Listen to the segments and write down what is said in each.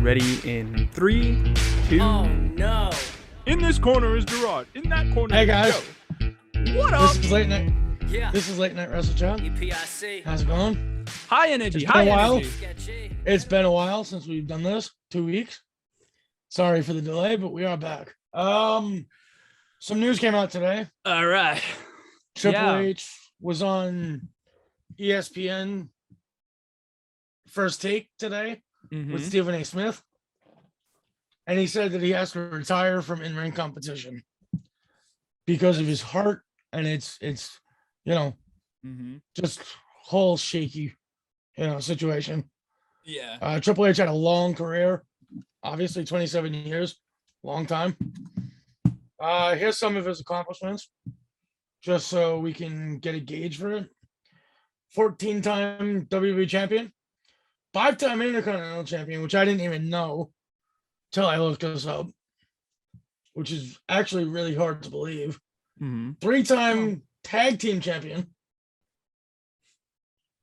ready in 3, 2. Oh no! In this corner is Gerard. In that corner Hey is guys, Joe. What up? this is late night. Yeah. This is late night wrestle chat. EPIC. How's it going? High energy. It's been High a while. energy. Sketchy. It's been a while since we've done this. 2 weeks. Sorry for the delay, but we are back. Some news came out today. All right. Triple Yeah. H was on ESPN First Take today Mhm. with Stephen A. Smith, and he said that he has to retire from in-ring competition because of his heart, and it's Mhm. just whole shaky situation. Yeah. Triple H had a long career, obviously 27 years, long time. Here's some of his accomplishments, just so we can get a gauge for it. 14-time WWE champion, 5-time Intercontinental champion, which I didn't even know till I looked this up, which is actually really hard to believe. Mhm. 3-time tag team champion,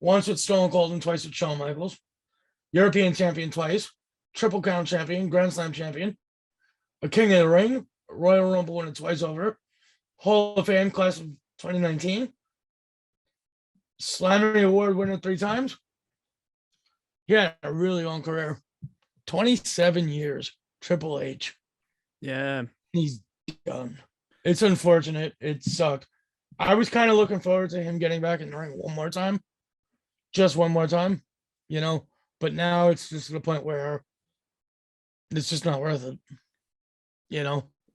once with Stone Cold and twice with Shawn Michaels. European champion twice, Triple Crown champion, Grand Slam champion, a King of the Ring, Royal Rumble winner twice over, Hall of Fame class of 2019, Slammy Award winner 3 times. He had a really long career, 27 years. Triple H, Yeah. he's done. It's unfortunate. It sucked. I was kind of looking forward to him getting back in the ring one more time, just one more time, But now it's just to the point where it's just not worth it,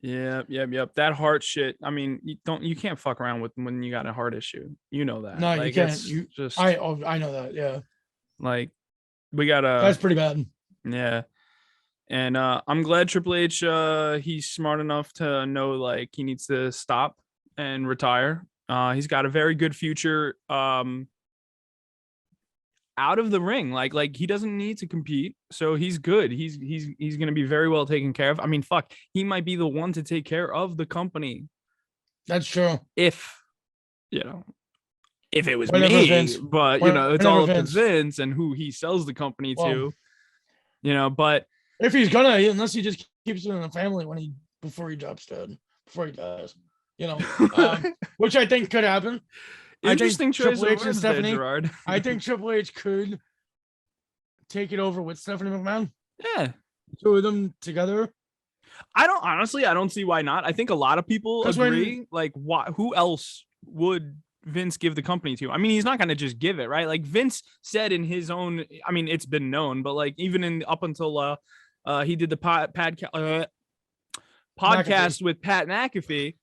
Yep. That heart shit. I mean, you can't fuck around with when you got a heart issue. You know that. No, you can't. Just I know that. Yeah, like we gotta. that's pretty bad. Yeah. And I'm glad Triple H he's smart enough to know like he needs to stop and retire. He's got a very good future out of the ring. Like he doesn't need to compete, so he's good. He's going to be very well taken care of. I mean, fuck, he might be the one to take care of the company That's true. if it was Whenever me, Vince- but it's whenever all up to Vince- Vince and who he sells the company Well, to, but If he's gonna, unless he just keeps it in the family before he drops dead, before he dies, which I think could happen. interesting choice Triple of H and words there, Stephanie- Gerard. I think Triple H could take it over with Stephanie McMahon. Yeah. 2 of them together. I don't see why not. I think a lot of people 'Cause agree. Who else would Vince give the company to? I mean, he's not going to just give it, right? Like Vince said in his own, I mean, it's been known, but like even up until he did the podcast with Pat McAfee,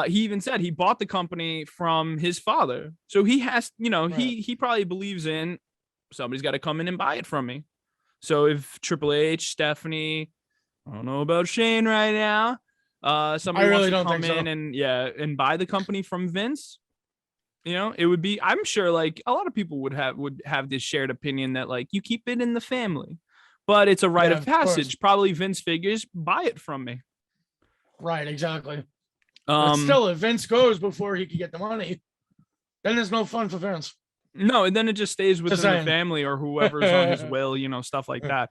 he even said he bought the company from his father. So he has, Right. he probably believes in somebody's got to come in and buy it from me. So if Triple H, Stephanie, I don't know about Shane right now. Somebody really wants to don't come think in so. and buy the company from Vince. It would be. I'm sure like a lot of people would have this shared opinion that like you keep it in the family, but it's a rite Yeah, of of course. passage. Probably Vince figures buy it from me. Right, exactly. But still, if Vince goes before he can get the money, then there's no fun for Vince. No, and then it just stays within the saying. family or whoever's on his will. Stuff like that.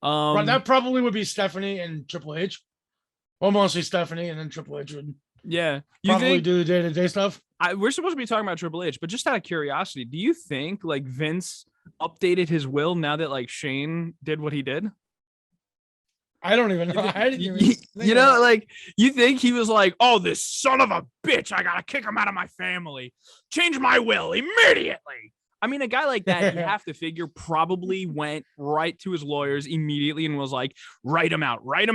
Right, that probably would be Stephanie and Triple H. Well, mostly Stephanie, and then Triple H would Yeah, you probably think do the day-to-day stuff. we're supposed to be talking about Triple H, but just out of curiosity, do you think like Vince updated his will now that like Shane did what he did? I don't even know. I didn't even think of that. like you think he was like, oh, this son of a bitch, I gotta kick him out of my family, change my will immediately. I mean, a guy like that, you have to figure probably went right to his lawyers immediately and was like, write him out right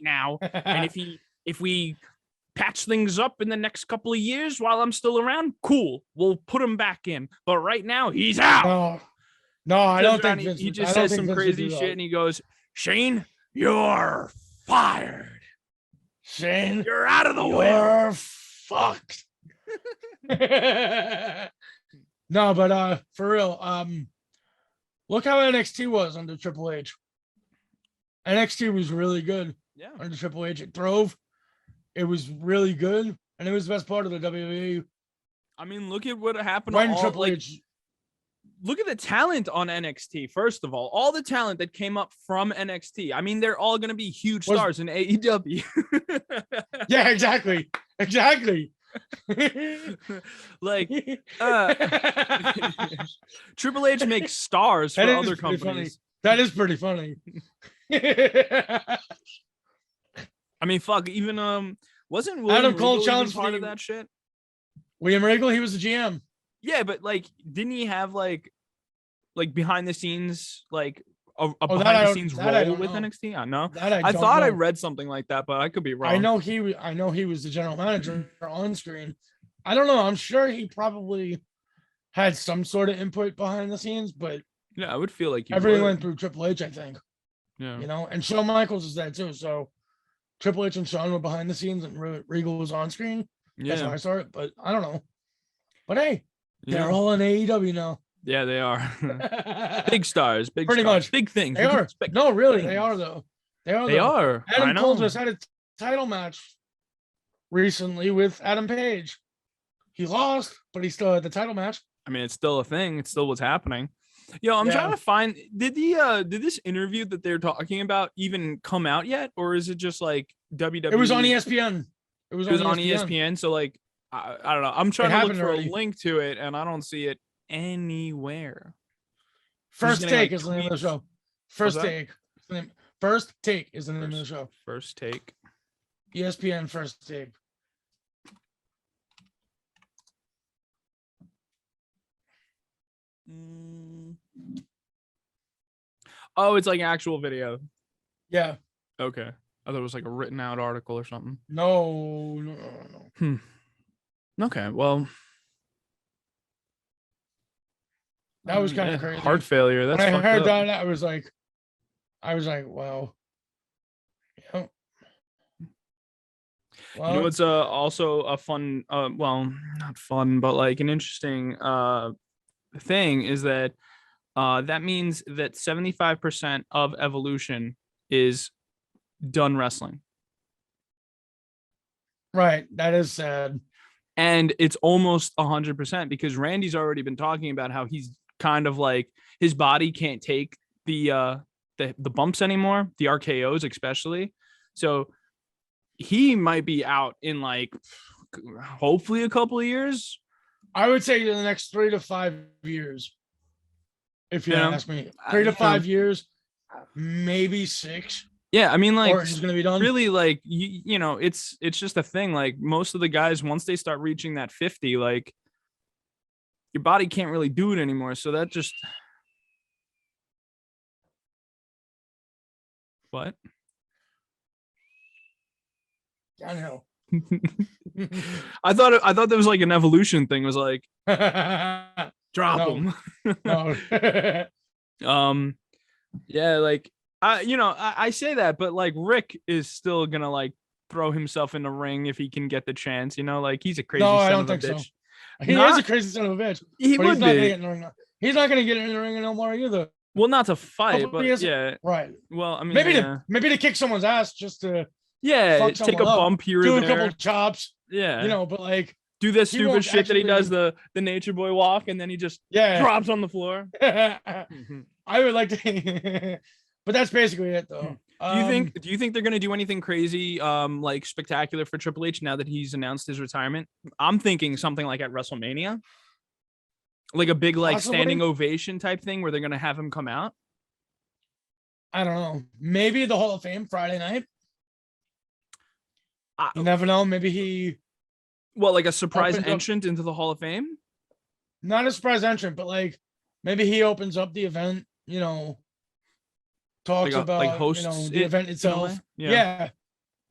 now. And if we patch things up in the next couple of years while I'm still around, cool, we'll put him back in. But right now, he's out. No, I don't think He Vince, just I don't says think some Vince would crazy do that. shit, and he goes, Shane, you're fired. Shane, You're out of the will. you're fucked. No, but for real, look how NXT was under Triple H. NXT was really good Yeah. under Triple H. It throve. It was really good, and it was the best part of the WWE. I mean, look at what happened. When to all, Triple like, H look at the talent on NXT. First of all the talent that came up from NXT. I mean, they're all going to be huge stars in AEW. Yeah, exactly. Like Triple H makes stars for other companies. Funny. That is pretty funny. I mean, fuck, even wasn't Adam William Cole Regal challenged part of that shit? William Regal, he was the GM. Yeah, but like, didn't he have like behind the scenes, like a Oh, behind the scenes role with NXT? I know. I thought I read something like that, but I could be wrong. I know he was the general manager on screen. I don't know. I'm sure he probably had some sort of input behind the scenes, but yeah, I would feel like everything went through Triple H, I think. Yeah. You know, and Shawn Michaels is that too. So Triple H and Shawn were behind the scenes and Regal was on screen. Yeah. That's how I saw it, but I don't know. But hey, they're all in AEW now. Yeah, they are. Big stars, pretty stars, much big things. They are. No, really, they are though. They are. Adam Cole just had a title match recently with Adam Page. He lost, but he still had the title match. I mean, it's still a thing. It's still what's happening. Yo, I'm trying to find. Did this interview that they're talking about even come out yet, or is it just like WWE? It was on ESPN. It was on ESPN. So like, I don't know. I'm trying to look for a link to it, and I don't see it anywhere. First Take is the name of the show. First Take. First Take is the name of the show. First Take. ESPN First Take. Oh, it's like an actual video. Yeah. Okay. I thought it was like a written out article or something. No. Okay. Well, that was kind of crazy. Heart failure. That's when I heard that, I was like, wow. Yeah. Well, you know, it's also a fun, well, not fun, but like an interesting thing is that that means that 75% of Evolution is done wrestling. Right. That is sad. And it's almost 100% because Randy's already been talking about how he's kind of like his body can't take the bumps anymore, the RKOs especially. So he might be out in like hopefully a couple of years. I would say in the next 3 to 5 years. If you ask me, 3 to 5 years, maybe 6. Yeah, I mean, like, he's gonna be done. Really, like, you know, it's just a thing. Like, most of the guys, once they start reaching that 50, like, your body can't really do it anymore. So that just what? I know. I thought there was like an Evolution thing. It was like drop them. No. Yeah, like I say that, but like Rick is still gonna like throw himself in the ring if he can get the chance. You know, like he's a crazy son of a bitch. So. He is a crazy son of a bitch. He would be. He's not gonna get in the ring no more either. Well, not to fight, but yeah, right. Well, I mean, maybe to kick someone's ass just to take a bump here or there. Do a couple chops. Yeah, you know, but like do this stupid shit that he does, the Nature Boy walk, and then he just drops on the floor. I would like to, but that's basically it, though. Do you think they're gonna do anything crazy, like spectacular for Triple H now that he's announced his retirement? I'm thinking something like at WrestleMania, like a big like standing ovation type thing where they're gonna have him come out. I don't know. Maybe the Hall of Fame Friday night. You never know. Maybe he. Well, like a surprise entrant into the Hall of Fame? Not a surprise entrant, but like maybe he opens up the event, you know, talks about like hosts, you know, the event itself. Yeah.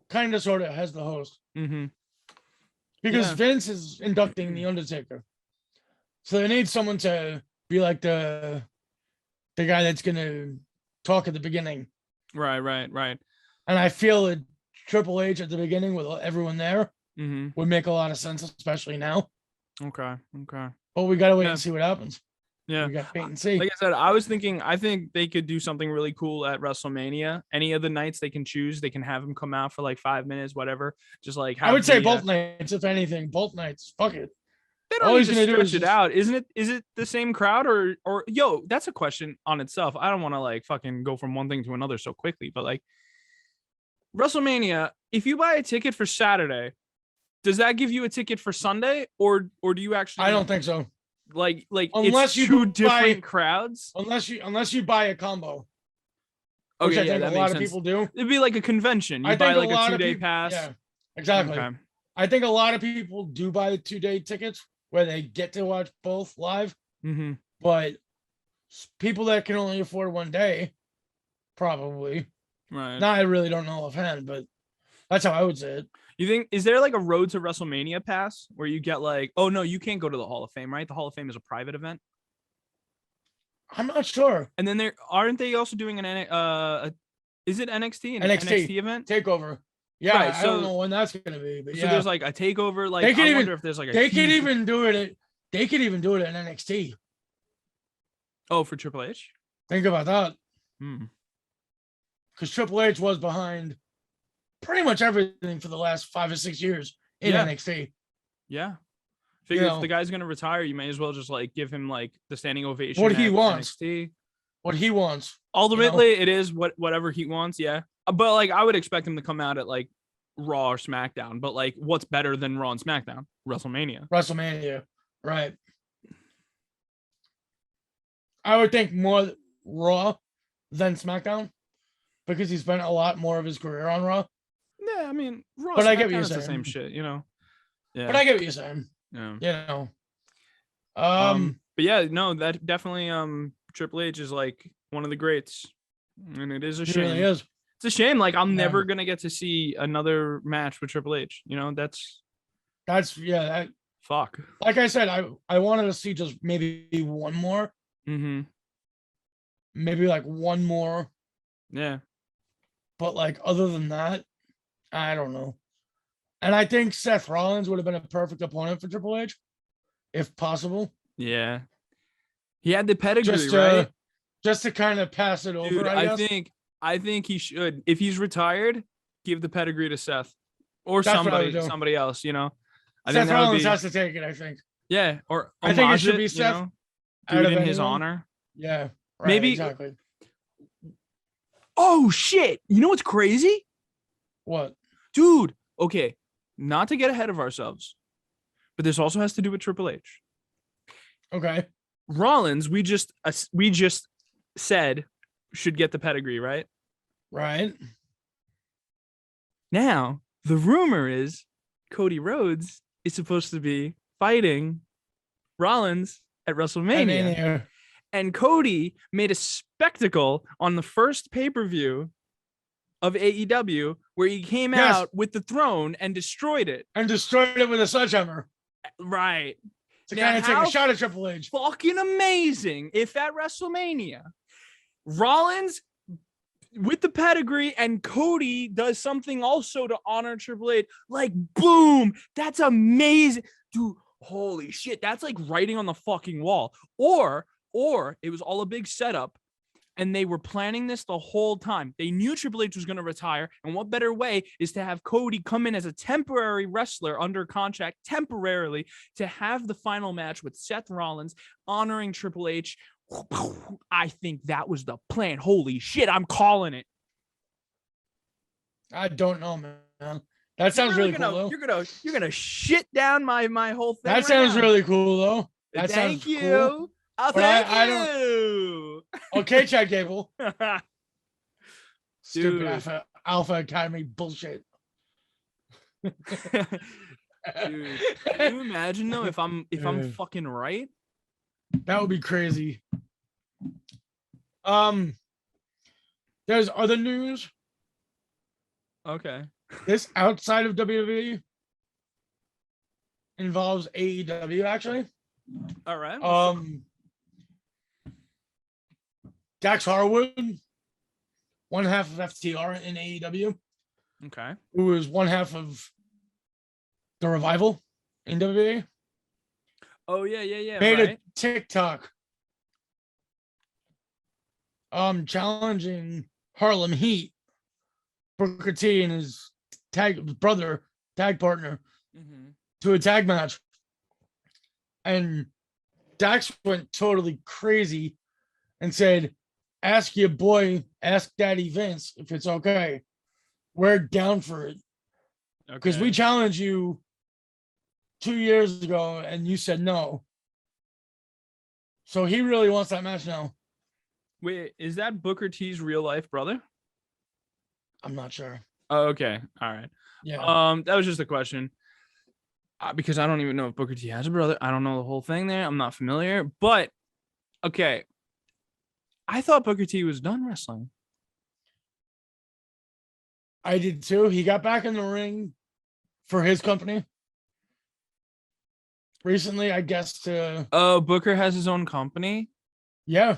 Kind of sort of has the host. Mm-hmm. Because Vince is inducting The Undertaker. So they need someone to be like the guy that's going to talk at the beginning. Right. And I feel that Triple H at the beginning with everyone there would make a lot of sense, especially now. Okay. But we gotta wait and see what happens. Yeah, we gotta wait and see. Like I said, I think they could do something really cool at WrestleMania. Any of the nights they can choose, they can have him come out for like 5 minutes, whatever. Just like I would say both nights, if anything, both nights. Fuck it. They don't need to stretch it out. Isn't it? Is it the same crowd or yo? That's a question on itself. I don't want to like fucking go from one thing to another so quickly, but like WrestleMania, if you buy a ticket for Saturday, does that give you a ticket for Sunday, or do you actually? I don't think so. Like unless it's two different crowds. Unless you buy a combo. Okay, which I yeah, think that a lot makes of sense. people do. It'd be like a convention. You buy like a 2-day pass. Yeah, exactly. Okay. I think a lot of people do buy the 2-day tickets where they get to watch both live. Mm-hmm. But people that can only afford 1 day, probably. Right. Now, I really don't know offhand, but that's how I would say it. You think, is there like a road to WrestleMania pass where you get like, oh no, you can't go to the Hall of Fame, right? The Hall of Fame is a private event. I'm not sure. And then aren't they also doing is it NXT? An NXT event? Takeover. Yeah, right, I don't know when that's gonna be, but so there's like a takeover. Like they could I wonder if there's like a they could even do it. They could even do it in NXT. Oh, for Triple H. Think about that. Hmm. Because Triple H was behind pretty much everything for the last 5 or 6 years in NXT. Yeah. Figure if the guy's gonna retire, you may as well just like give him like the standing ovation. What he wants. NXT. What he wants. Ultimately, it is whatever he wants. Yeah. But like I would expect him to come out at like Raw or SmackDown. But like what's better than Raw and SmackDown? WrestleMania. Right. I would think more Raw than SmackDown because he spent a lot more of his career on Raw. Yeah, I mean, Raw, but SmackDown, I get what you're is saying. the same shit, you know. Yeah. But I get what you're saying. Yeah. You know. But yeah, no, that definitely Triple H is like one of the greats. And it is a shame. It really is. It's a shame. Like I'm never gonna get to see another match with Triple H. You know, that's fuck. Like I said, I wanted to see just maybe one more. Mm-hmm. Maybe like one more. Yeah. But like other than that, I don't know. And I think Seth Rollins would have been a perfect opponent for Triple H, if possible. Yeah. He had the pedigree, right? Just to kind of pass it over. Dude, I guess. I think he should. If he's retired, give the pedigree to Seth or somebody else. You know, Seth Rollins has to take it. I think. Yeah, or I think it should be Seth. Do it in his honor. Yeah, right, maybe exactly. Oh shit! You know what's crazy? What, dude? Okay, not to get ahead of ourselves, but this also has to do with Triple H. Okay. Rollins, we just said should get the pedigree, right? Right. Now, the rumor is Cody Rhodes is supposed to be fighting Rollins at WrestleMania. And Cody made a spectacle on the first pay-per-view of AEW where he came out with the throne and destroyed it. And destroyed it with a sledgehammer. Right. To kind of take a shot at Triple H. Fucking amazing if at WrestleMania, Rollins with the pedigree and Cody does something also to honor Triple H. Like, boom, that's amazing. Dude, holy shit, that's like writing on the fucking wall. Or it was all a big setup and they were planning this the whole time. They knew Triple H was going to retire. And what better way is to have Cody come in as a temporary wrestler under contract temporarily to have the final match with Seth Rollins honoring Triple H. I think that was the plan. Holy shit, I'm calling it. I don't know, man. That sounds really cool, though. You're gonna shit down my whole thing. That sounds really cool, though. Thank you. Cool. Thank you. Okay, Chad Gable. Stupid Alpha Academy bullshit. Dude, can you imagine though if I'm fucking right? That would be crazy. There's other news. Okay. This outside of WWE involves AEW actually. All right. Dax Harwood, one half of FTR in AEW. Okay. Who is one half of the Revival in WWE. Oh yeah. Made a TikTok challenging Harlem Heat, Booker T and his tag partner to a tag match. And Dax went totally crazy and said, ask your boy, ask Daddy Vince if it's okay. We're down for it. Because we challenged you 2 years ago and you said no. So he really wants that match now. Wait, is that Booker T's real life brother? I'm not sure. Oh, okay. All right. Yeah. That was just a question. Because I don't even know if Booker T has a brother. I don't know the whole thing there. I'm not familiar. But, okay. I thought Booker T was done wrestling. I did too. He got back in the ring for his company recently, I guess. Oh, Booker has his own company? Yeah.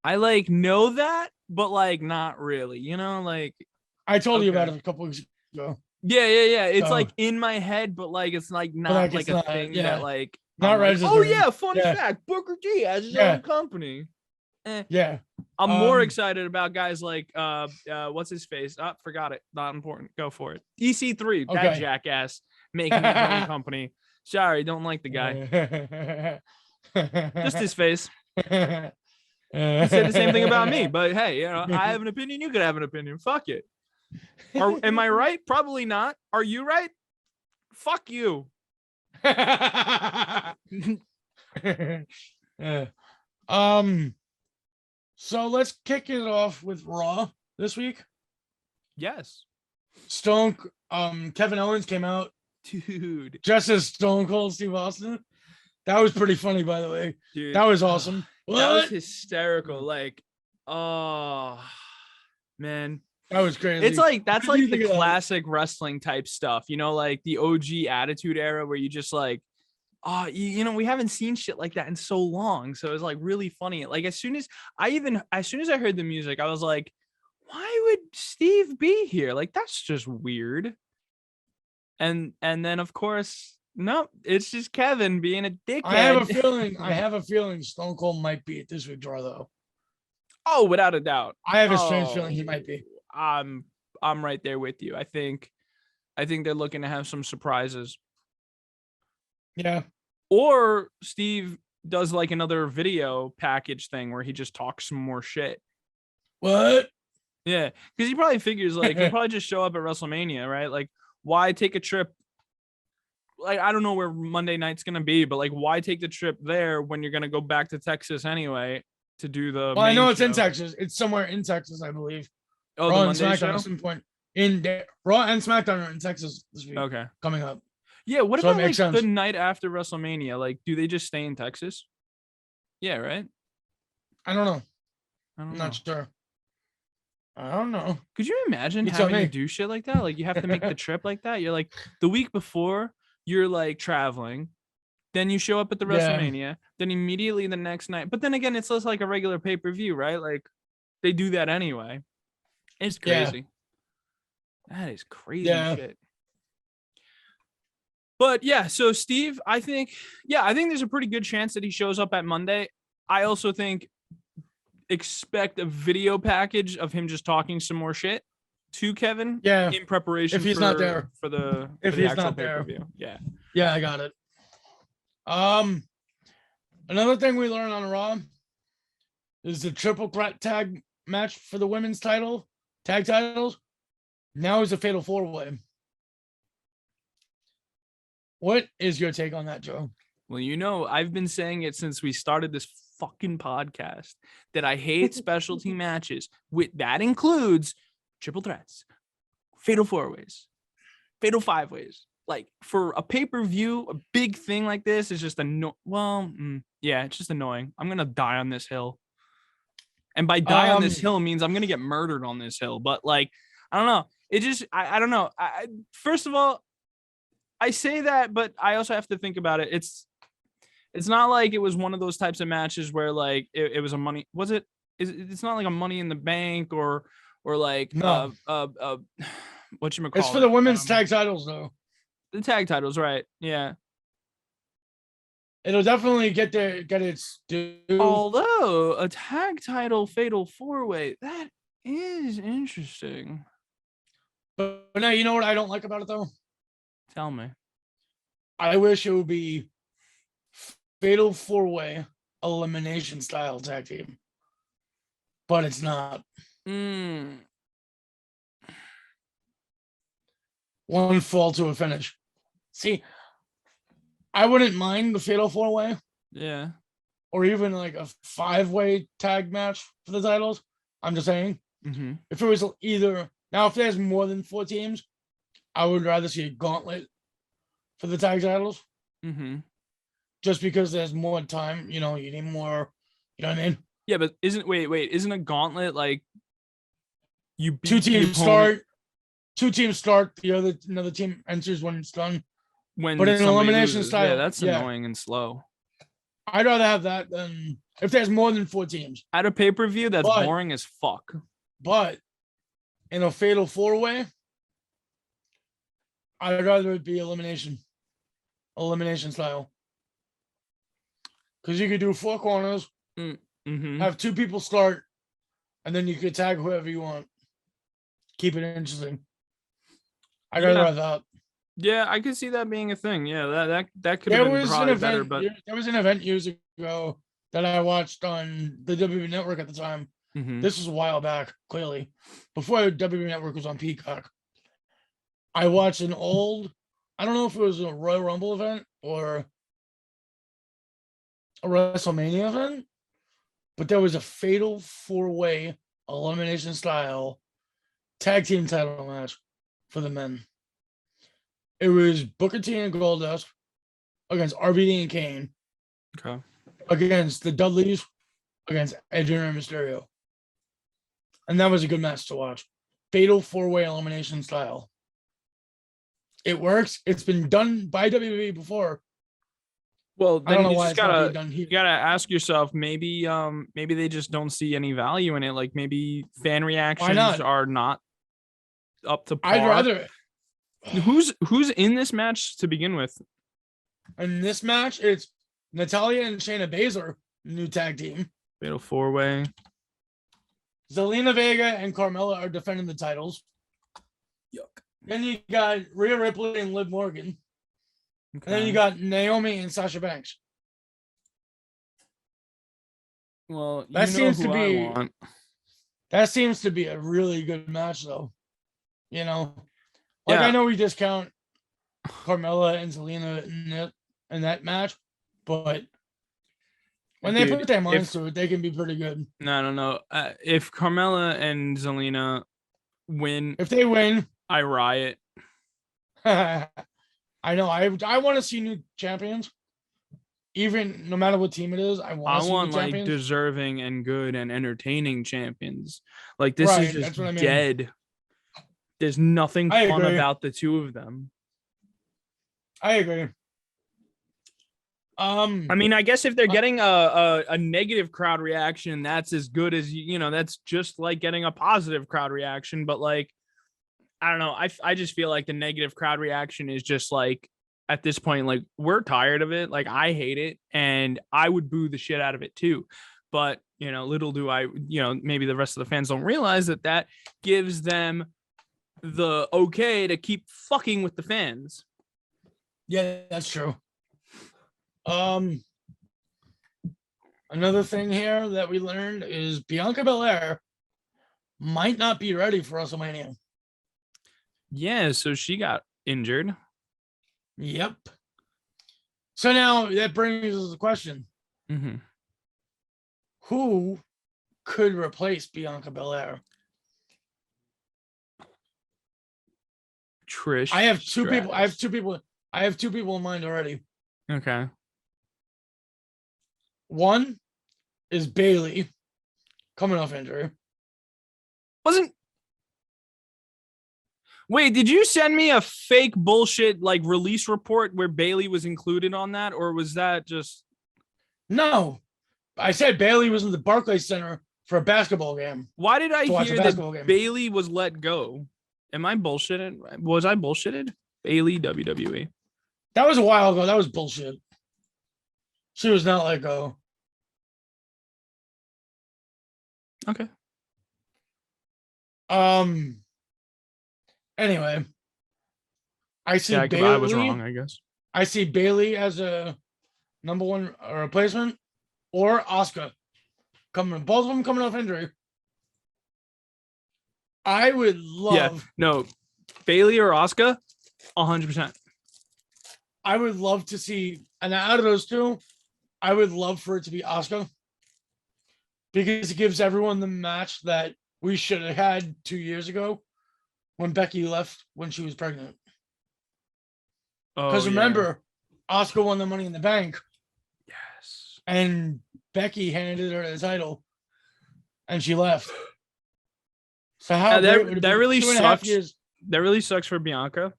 I know that, but not really, I told you about it a couple weeks ago. Yeah. It's in my head, but it's not it's a not, thing yeah. that not registered. oh yeah, fun fact, Booker T has his own company. Yeah. I'm more excited about guys like what's his face? Forgot it. Not important. Go for it. EC3, that jackass making his own company. Sorry, don't like the guy. Just his face. He said the same thing about me, but hey, I have an opinion. You could have an opinion. Fuck it. Am I right? Probably not. Are you right? Fuck you. So let's kick it off with Raw this week. Yes. Kevin Owens came out, dude, just as Stone Cold Steve Austin. That was pretty funny, by the way. Dude, that was awesome. That was hysterical. Oh man, that was crazy. It's that's the classic wrestling type stuff, the OG Attitude Era, where you just we haven't seen shit like that in so long. So it was really funny. As soon as I heard the music, I was like, why would Steve be here? That's just weird. And then of course, no, it's just Kevin being a dickhead. I have a feeling Stone Cold might be at this week's Raw though. Oh, without a doubt. I have a strange feeling he might be. I'm right there with you. I think they're looking to have some surprises. Yeah. Or Steve does another video package thing where he just talks some more shit. What? Yeah, because he probably figures he'll probably just show up at WrestleMania, right? Why take a trip? I don't know where Monday night's gonna be, but why take the trip there when you're gonna go back to Texas anyway to do the? Well, I know it's in Texas. It's somewhere in Texas, I believe. Oh, Raw the and Monday SmackDown show? at some point. Raw and SmackDown are in Texas this week. Okay, coming up. Yeah, what about the night after WrestleMania? Do they just stay in Texas? Yeah, right. I don't know. I'm not sure. I don't know. Could you imagine having to do shit like that? You have to make the trip like that. You're the week before, you're traveling, then you show up at the WrestleMania, then immediately the next night. But then again, it's just a regular pay-per-view, right? They do that anyway. It's crazy. Yeah. That is crazy shit. But yeah, so Steve, I think there's a pretty good chance that he shows up at Monday. I also think expect a video package of him just talking some more shit to Kevin. Yeah. In preparation if he's not there for the actual pay-per-view. Yeah. Yeah, I got it. Another thing we learned on Raw is the triple threat tag match for the women's tag titles. Now is a fatal 4-way. What is your take on that, Joe? Well, I've been saying it since we started this fucking podcast that I hate specialty matches. That includes triple threats, fatal 4-ways, fatal 5-ways. For a pay-per-view, a big thing like this is just it's just annoying. I'm gonna die on this hill, and by die on this hill means I'm gonna get murdered on this hill. But I don't know. It just I don't know. First of all, I say that, but I also have to think about it. It's not like it was one of those types of matches where it was a money. Was it? It's not like a Money in the Bank or no. Whatchamacallit. It's for the women's tag titles though. The tag titles, right? Yeah. It'll definitely get its due. Although a tag title fatal 4-way, that is interesting. But now you know what I don't like about it though? Tell me. I wish it would be fatal 4-way elimination style tag team, but it's not. One fall to a finish. See, I wouldn't mind the fatal 4-way. Yeah. Or even like a 5-way tag match for the titles. I'm just saying. Mm-hmm. If it was either now, if there's more than 4 teams, I would rather see a gauntlet for the tag titles. Mm-hmm. Just because there's more time, you need more. You know what I mean? Yeah, but isn't a gauntlet like you beat 2 teams the opponent? 2 teams start. Another team enters when it's done. When but in elimination loses. style, yeah, that's annoying and slow. I'd rather have that than if there's more than 4 teams. At a pay-per-view, that's boring as fuck. But in a fatal 4-way, I'd rather it be elimination style. Because you could do 4 corners, have 2 people start, and then you could tag whoever you want. Keep it interesting. I'd rather have that. Yeah, I could see that being a thing. Yeah, that could have been probably better. But there was an event years ago that I watched on the WWE Network at the time. This was a while back, clearly, before WWE Network was on Peacock. I watched an old, I don't know if it was a Royal Rumble event or a WrestleMania event, but there was a fatal 4-way elimination style tag team title match for the men. It was Booker T and Goldust against RVD and Kane. Okay. Against the Dudleys, against Edge and Mysterio. And that was a good match to watch. Fatal 4-way elimination style. It works. It's been done by WWE before. Well, then I don't know you why just it's not being done here. you gotta ask yourself, maybe they just don't see any value in it. Like maybe fan reactions are not up to par. I'd rather. Who's in this match to begin with? In this match, it's Natalya and Shayna Baszler, new tag team. Fatal 4-way. Zelina Vega and Carmella are defending the titles. Yuck. Then you got Rhea Ripley and Liv Morgan. Okay. And then you got Naomi and Sasha Banks. Well, that seems to be a really good match, though. I know we discount Carmella and Zelina in that match, but when they put their minds to it, they can be pretty good. No. If Carmella and Zelina win, if they win, I riot. I know. I want to see new champions. Even no matter what team it is, I want like deserving and good and entertaining champions. Like this is just dead. There's nothing fun about the 2 of them. I agree. I mean, I guess if they're getting a negative crowd reaction, that's as good as that's just like getting a positive crowd reaction. But like, I don't know. I just feel like the negative crowd reaction is just like at this point, like we're tired of it. Like I hate it, and I would boo the shit out of it too. But little do I, maybe the rest of the fans don't realize that gives them the okay to keep fucking with the fans. Yeah, that's true. Another thing here that we learned is Bianca Belair might not be ready for WrestleMania. Yeah, so she got injured. Yep. So now that brings us the question. Who could replace Bianca Belair? Trish. I have 2 people. I have 2 people in mind already. Okay. One is Bayley, coming off injury. Wait, did you send me a fake bullshit like release report where Bayley was included on that, or was that just? No, I said Bayley was in the Barclays Center for a basketball game. Why did I hear that Bayley was let go? Am I bullshitted? Was I bullshitted? Bayley, WWE. That was a while ago. That was bullshit. She was not let go. Okay. Anyway, I see Bayley. I was wrong, I guess. I see Bayley as a number one replacement, or Asuka. Both of them coming off injury. I would love. No, Bailey or Asuka, 100%. I would love to see, and out of those two, I would love for it to be Asuka, because it gives everyone the match that we should have had 2 years ago when Becky left when she was pregnant. Because remember, Asuka won the Money in the Bank. Yes. And Becky handed her the title, and she left. So how that really sucks. Years? That really sucks for Bianca.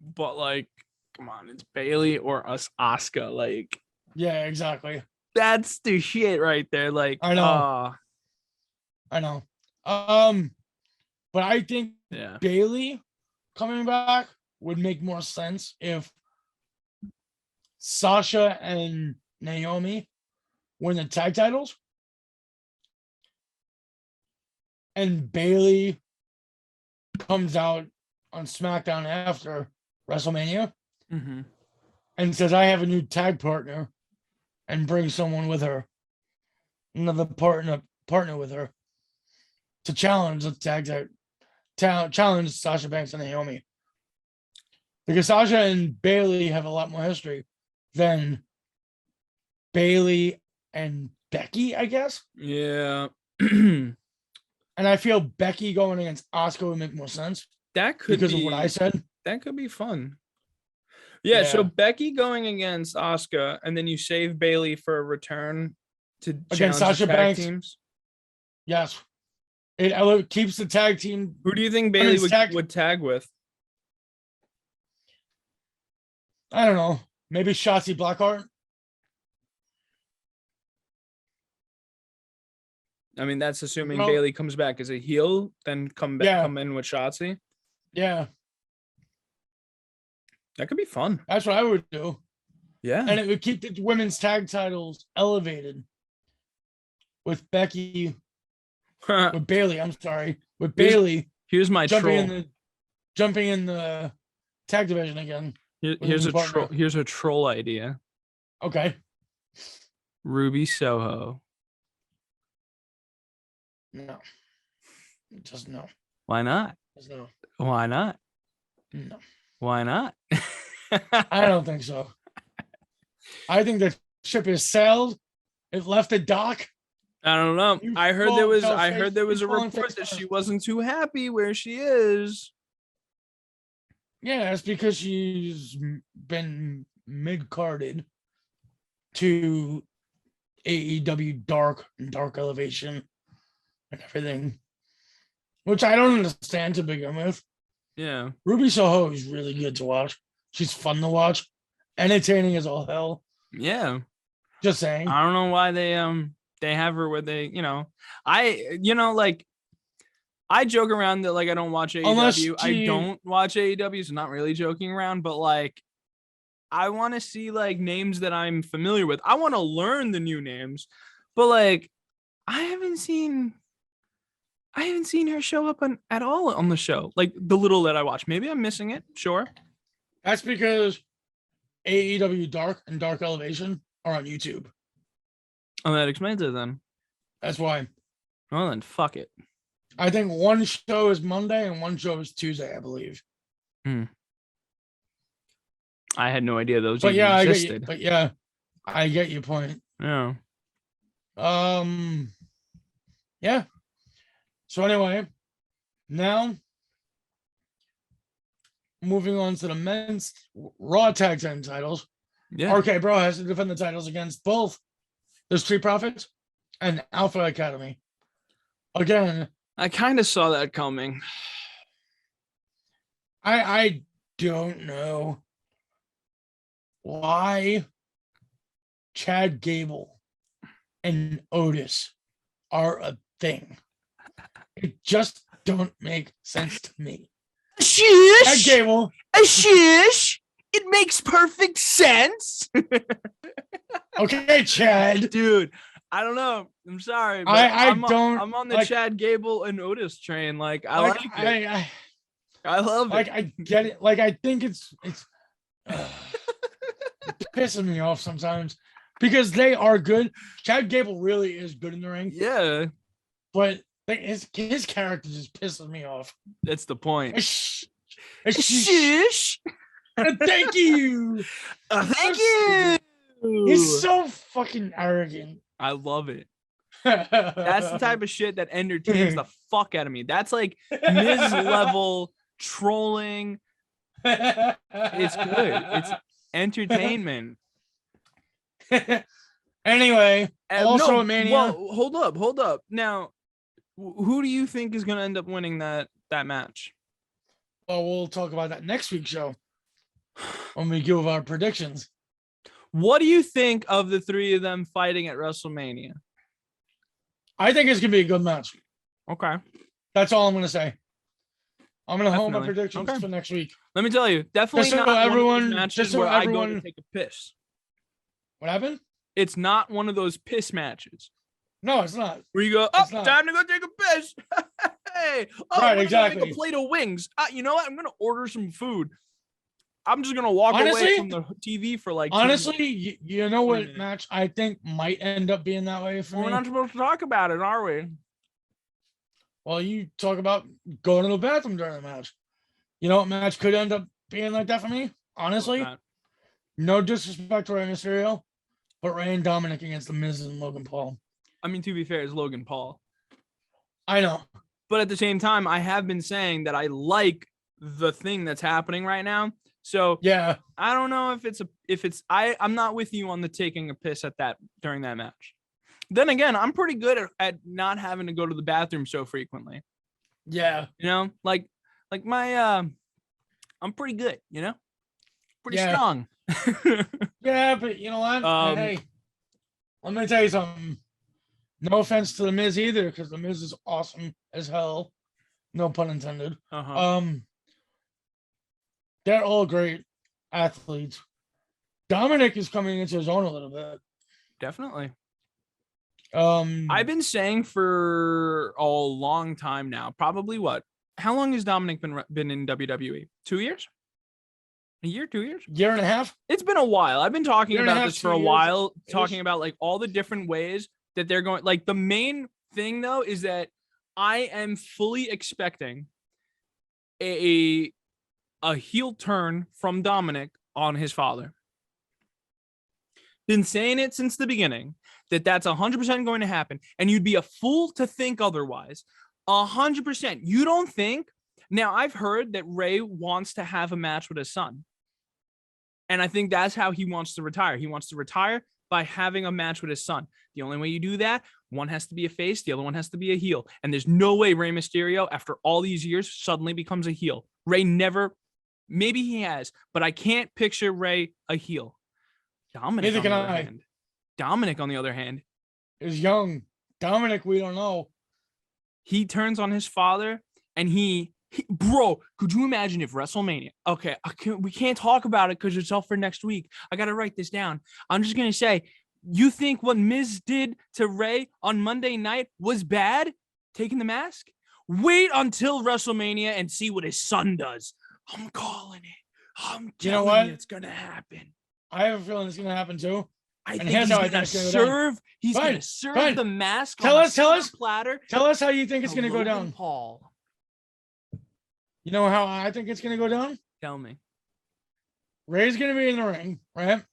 But like, come on, it's Bailey or Asuka. Like, yeah, exactly. That's the shit right there. Like, I know. But I think Bailey coming back would make more sense if Sasha and Naomi win the tag titles, and Bailey comes out on SmackDown after WrestleMania and says, "I have a new tag partner," and brings someone with her, another partner with her, to challenge the challenge Sasha Banks and Naomi, because Sasha and Bailey have a lot more history than Bailey and Becky, I guess. Yeah. And I feel Becky going against Asuka would make more sense. That could because of what I said. That could be fun. Yeah, so Becky going against Asuka, and then you save Bailey for a return to against Sasha Banks teams. Yes. It keeps the tag team. Who do you think Bailey would tag with? I don't know. Maybe Shotzi Blackheart. I mean, that's assuming Bailey comes back as a heel, then come in with Shotzi. Yeah. That could be fun. That's what I would do. Yeah. And it would keep the women's tag titles elevated with Becky. With Bailey, I'm sorry. With Bailey. Here's my troll. Jumping in the tag division again. Here's a troll idea. Okay. Ruby Soho. No. Just no. Why not? Just no. Why not? No. Why not? I don't think so. I think the ship is sailed. It left the dock. I don't know. I heard there was a report that she wasn't too happy where she is. Yeah, that's because she's been mid-carded to AEW Dark and Dark Elevation and everything, which I don't understand to begin with. Yeah. Ruby Soho is really good to watch. She's fun to watch. Entertaining as all hell. Yeah. Just saying. I don't know why they have her where they, I joke around that like I don't watch AEW. I don't watch AEW, so not really joking around, but like I want to see like names that I'm familiar with. I want to learn the new names, but like I haven't seen her show up at all on the show. Like the little that I watch. Maybe I'm missing it. Sure. That's because AEW Dark and Dark Elevation are on YouTube. Oh, that explains it then. That's why. Well then, fuck it. I think one show is Monday and one show is Tuesday, I believe. I had no idea those even existed. I get your point. Yeah. Yeah. So anyway, now moving on to the men's Raw Tag Team titles. Yeah. RK Bro has to defend the titles against both the Street Profits and Alpha Academy. Again, I kind of saw that coming. I don't know why Chad Gable and Otis are a thing. It just don't make sense to me. Shish! Chad Gable. A shish! It makes perfect sense. Okay, Chad. Dude, I don't know. I'm sorry. But I'm on the Chad Gable and Otis train. Like, I like it. I love it. Like, I get it. Like, I think it's Pisses me off sometimes because they are good. Chad Gable really is good in the ring. Yeah, but his character just pisses me off. that's the point. Shish. Thank you. Thank you. He's so fucking arrogant. I love it. That's the type of shit that entertains the fuck out of me. That's like Miz level trolling. It's good. It's entertainment. Anyway, also no, Mania. Well, hold up. Now, who do you think is going to end up winning that match? Well, we'll talk about that next week's show when we give our predictions. What do you think of the three of them fighting at WrestleMania? I think it's gonna be a good match. Okay, that's all I'm gonna say. I'm gonna hold my predictions for next week. Let me tell you, definitely not everyone, one of those matches where I go to take a piss. What happened? It's not one of those piss matches. No, it's not. Where you go, time to go take a piss. Hey, right, exactly. Make a plate of wings. You know what? I'm gonna order some food. I'm just gonna walk away from the TV for like. Honestly, you know what match I think might end up being that way for me? We're not supposed to talk about it, are we? Well, you talk about going to the bathroom during the match. You know what match could end up being like that for me? Honestly, no disrespect to Rey Mysterio, but Rey and Dominic against the Miz and Logan Paul. I mean, to be fair, it's Logan Paul. I know. But at the same time, I have been saying that I like the thing that's happening right now. So yeah, I don't know if I'm not with you on the taking a piss at that during that match. Then again, I'm pretty good at not having to go to the bathroom so frequently. Yeah. You know, like my I'm pretty good, you know? Pretty strong. Yeah, but you know what? Hey, let me tell you something. No offense to the Miz either, because the Miz is awesome as hell. No pun intended. They're all great athletes. Dominic is coming into his own a little bit. Definitely. I've been saying for a long time now, probably what? How long has Dominic been in WWE? 2 years? A year, 2 years? Year and a half? It's been a while. I've been talking about this for a while, talking about like all the different ways that they're going. Like the main thing though is that I am fully expecting a heel turn from Dominic on his father. Been saying it since the beginning that that's 100% going to happen, and you'd be a fool to think otherwise. 100%. You don't think? Now, I've heard that Rey wants to have a match with his son, and I think that's how he wants to retire. He wants to retire by having a match with his son. The only way you do that, one has to be a face, the other one has to be a heel, and there's no way Rey Mysterio, after all these years, suddenly becomes a heel. Rey never. Maybe he has, but I can't picture Rey a heel. Dominic, on the other hand, is young. Dominic, we don't know. He turns on his father, and bro, could you imagine if WrestleMania? Okay, we can't talk about it because it's all for next week. I gotta write this down. I'm just gonna say, you think what Miz did to Rey on Monday night was bad? Taking the mask? Wait until WrestleMania and see what his son does. I'm calling it. I'm telling you it's gonna happen. I have a feeling it's gonna happen too. I think he's gonna serve. He's gonna serve the mask. Tell us, platter. Tell us how you think it's gonna go down. Paul. You know how I think it's gonna go down? Tell me. Rey's gonna be in the ring, right?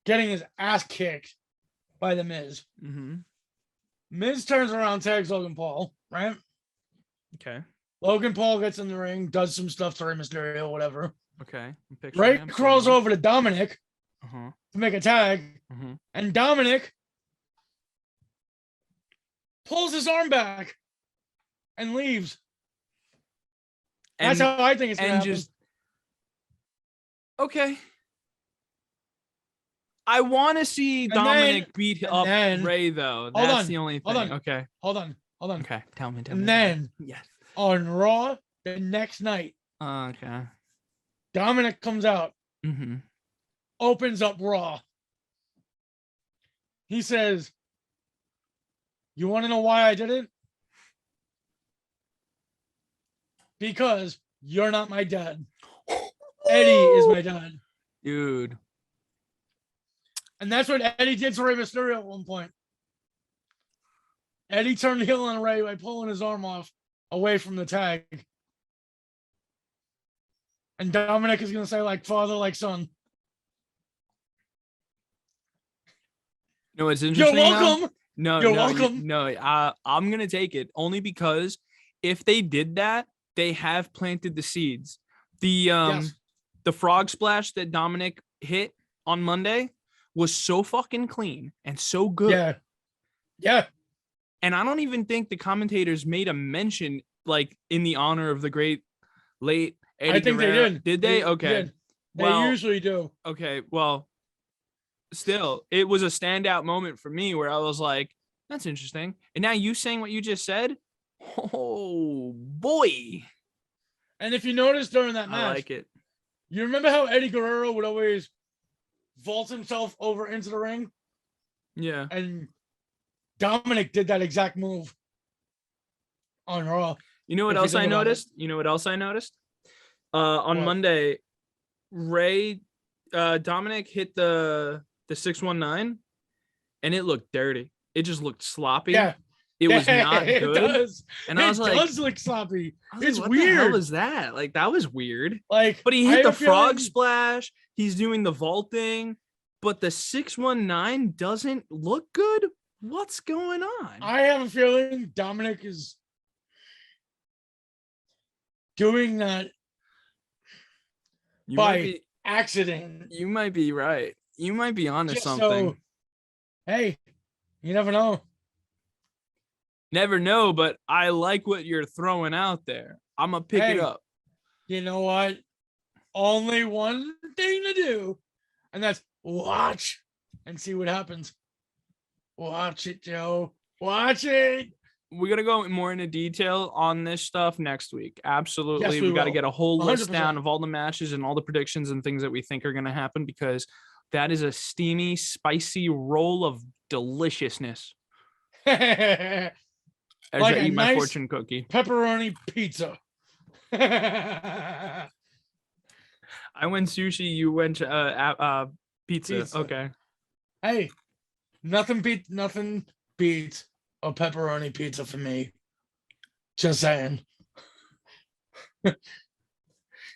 Getting his ass kicked by the Miz. Mm-hmm. Miz turns around, tags Logan Paul, right? Okay. Logan Paul gets in the ring, does some stuff to Rey Mysterio, whatever. Okay. Rey crawls over to Dominic to make a tag, and Dominic pulls his arm back and leaves. That's how I think it's going to happen. Okay. I want to see Dominic beat up Rey, though. That's the only thing. Okay. Hold on. Okay. Tell me. And then, yes, on Raw the next night, okay, Dominic comes out, opens up Raw. He says, "You want to know why I did it? Because you're not my dad. Eddie is my dad." Dude. And that's what Eddie did to Rey Mysterio at one point. Eddie turned heel on Rey by pulling his arm off away from the tag. And Dominic is going to say, like father, like son. No, it's interesting. You're welcome. You're welcome. I'm going to take it only because if they did that, they have planted the seeds. The frog splash that Dominic hit on Monday was so fucking clean and so good. Yeah. And I don't even think the commentators made a mention like in the honor of the great late Eddie I think Guerrero. they did. Did they? Okay. Did. They usually do. Okay. Well, still, it was a standout moment for me where I was like, that's interesting. And now you saying what you just said, oh boy. And if you notice during that match, I like it. You remember how Eddie Guerrero would always vault himself over into the ring? Yeah. And Dominic did that exact move on Raw. You know what else I noticed? On Monday, Dominic hit the 619 and it looked dirty. It just looked sloppy. Yeah. It was not good. It does. And I was like, it does look sloppy. It's what weird. What the hell is that? Like, that was weird. Like, but he hit the frog splash. He's doing the vaulting, but the 619 doesn't look good. What's going on? I have a feeling Dominic is doing that by accident. You might be right. You might be onto something. So, hey, you never know. Never know, but I like what you're throwing out there. I'm going to pick it up. You know what? Only one thing to do, and that's watch and see what happens. Watch it, Joe. Watch it. We're going to go more into detail on this stuff next week. Absolutely. Yes, we got to get a whole 100%. list down of all the matches and all the predictions and things that we think are going to happen, because that is a steamy, spicy roll of deliciousness. As like I eat my nice fortune cookie. Pepperoni pizza. I went sushi. You went pizza. Okay. Hey, nothing beats a pepperoni pizza for me. Just saying. I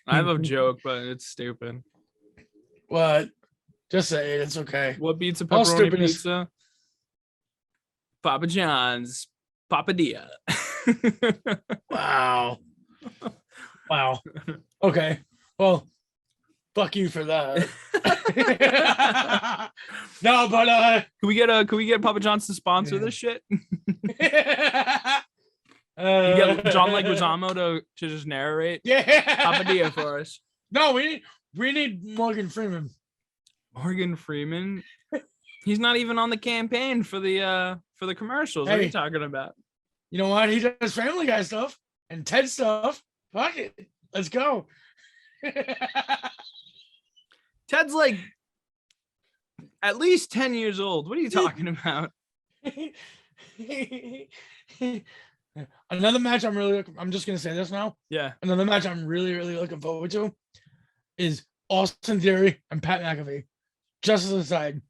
have a joke, but it's stupid. What? Just say it. It's okay. What beats a pepperoni pizza? Papa John's. Papadilla. Wow. Okay. Well, fuck you for that. No, but can we get Papa John's to sponsor this shit? You get John Leguizamo to just narrate. Yeah. Papadilla for us. No, we need Morgan Freeman. Morgan Freeman? He's not even on the campaign for the commercials. What are you talking about? You know what? He does Family Guy stuff and Ted stuff. Fuck it. Let's go. Ted's like at least 10 years old. What are you talking about? Another match I'm just going to say this now. Yeah. Another match I'm really, really looking forward to is Austin Theory and Pat McAfee. Just as a side.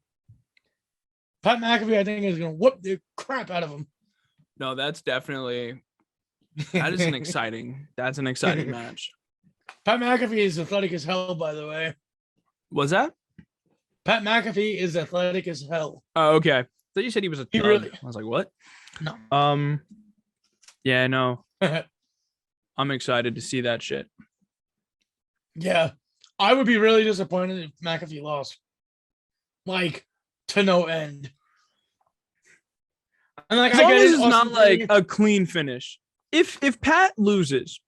Pat McAfee, I think, is going to whoop the crap out of him. No, that's definitely that's an exciting match. Pat McAfee is athletic as hell, by the way. Was that? Pat McAfee is athletic as hell. Oh, okay. I thought you said he was a thug. I was like, what? No. Yeah, no. I'm excited to see that shit. Yeah. I would be really disappointed if McAfee lost. Like, to no end. And like, as long as it's not like a clean finish. If Pat loses,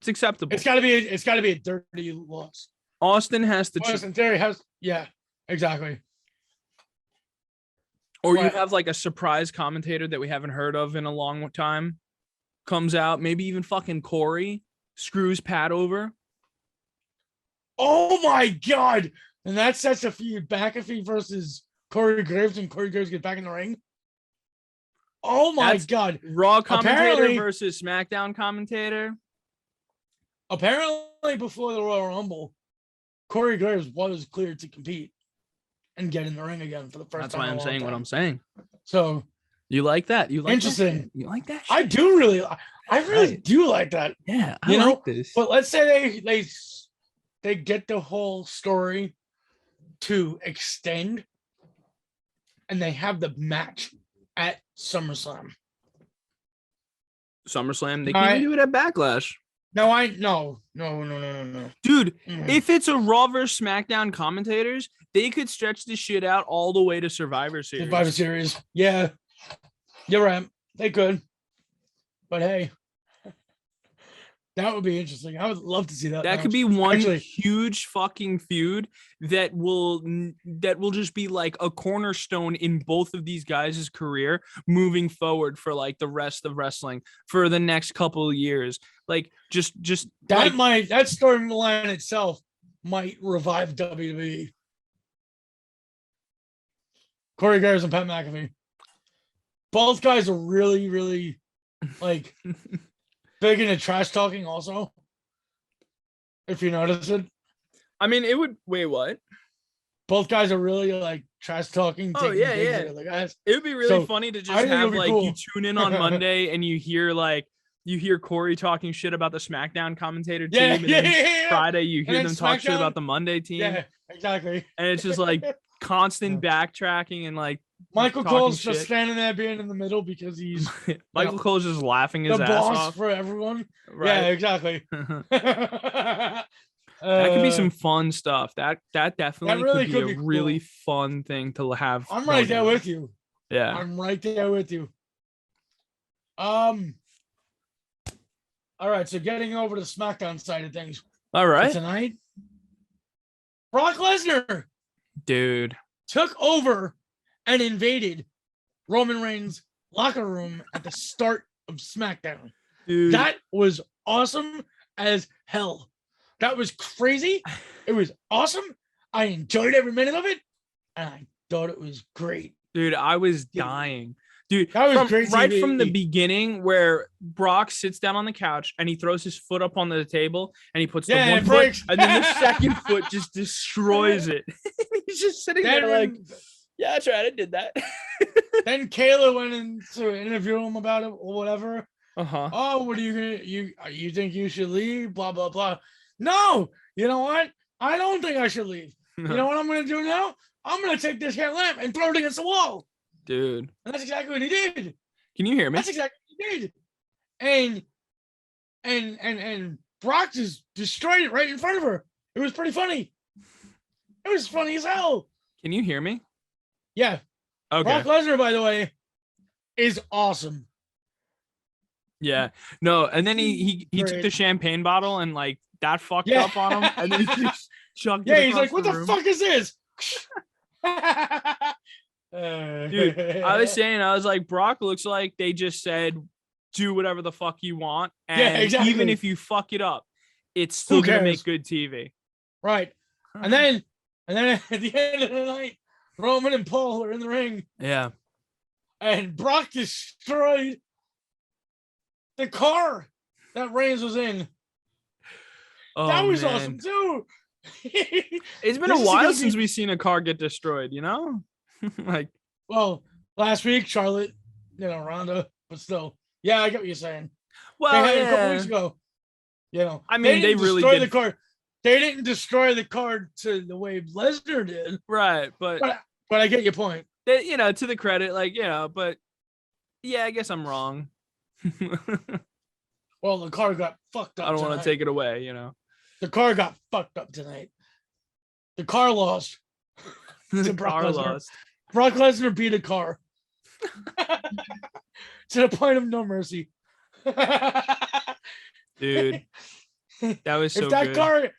it's acceptable. It's gotta be a dirty loss. Austin has to Austin Theory has, yeah, exactly. Or you have like a surprise commentator that we haven't heard of in a long time comes out, maybe even fucking Corey screws Pat over. Oh my god. And that sets a feud. McAfee versus Corey Graves, and Corey Graves get back in the ring. Oh my god. Raw commentator versus SmackDown commentator. Apparently before the Royal Rumble, Corey Graves was cleared to compete and get in the ring again for the first That's time. why I'm saying what I'm saying. So you like that? You like interesting? That? You like that? Shit? I do really. I really do like that. Yeah, I like this. But let's say they get the whole story to extend, and they have the match at SummerSlam. They can even do it at Backlash. No. Dude, if it's a Raw versus SmackDown commentators, they could stretch this shit out all the way to Survivor Series. Yeah. You're right. They could. But hey, that would be interesting. I would love to see that. That could be one huge fucking feud that will just be like a cornerstone in both of these guys' career moving forward for like the rest of wrestling for the next couple of years. Like just that that storyline itself might revive WWE. Corey Graves and Pat McAfee. Both guys are really, really like big into trash talking also. If you notice it. I mean, it would wait, what? Both guys are really like trash talking. Oh, yeah. Guys. It would be really funny to just have like cool. You tune in on Monday and you hear Corey talking shit about the SmackDown commentator team. Friday you hear them talk shit about the Monday team. Yeah, exactly. And it's just like constant backtracking and like Michael Cole's just standing there being in the middle because he's Michael Cole's just laughing his ass boss off for everyone. Right. Yeah, exactly. That could be some fun stuff. That definitely really could be a really fun thing to have. I'm right there with you. Yeah. I'm right there with you. All right, so getting over to the SmackDown side of things. All right. Tonight, Brock Lesnar, dude, took over and invaded Roman Reigns' locker room at the start of SmackDown. Dude. That was awesome as hell. That was crazy. It was awesome. I enjoyed every minute of it, and I thought it was great. Dude, I was dying. Dude, that was great. Right from the beginning where Brock sits down on the couch and he throws his foot up on the table and he puts the one foot and then the second foot just destroys it. He's just sitting there like, yeah, that's right, I did that. Then Kayla went in to interview him about it or whatever. Oh, what are you gonna you think you should leave? Blah blah blah. No, you know what? I don't think I should leave. You know what I'm gonna do now? I'm gonna take this hair lamp and throw it against the wall. Dude. And that's exactly what he did. Can you hear me? That's exactly what he did. And Brock just destroyed it right in front of her. It was pretty funny. It was funny as hell. Can you hear me? Yeah. Okay. Brock Lesnar, by the way, is awesome. Yeah. No, and then he took the champagne bottle and like that fucked up on him. And then he just chucked it. He's like, what the fuck is this? Dude, I was like, Brock looks like they just said, do whatever the fuck you want. And even if you fuck it up, it's still going to make good TV. Right. And then at the end of the night, Roman and Paul were in the ring. Yeah. And Brock destroyed the car that Reigns was in. Oh, that was awesome too. It's been a while since we've seen a car get destroyed, you know? Like, well, last week, Charlotte, Ronda, but still. Yeah, I get what you're saying. Well, a couple weeks ago. I mean, they really did. The car. They didn't destroy the car to the way Lesnar did. Right, but I get your point. They, to the credit, but yeah, I guess I'm wrong. Well, the car got fucked up. I don't want to take it away, The car got fucked up tonight. The car lost. The car lost. Brock Lesnar beat a car. To the point of no mercy. Dude. That was so good.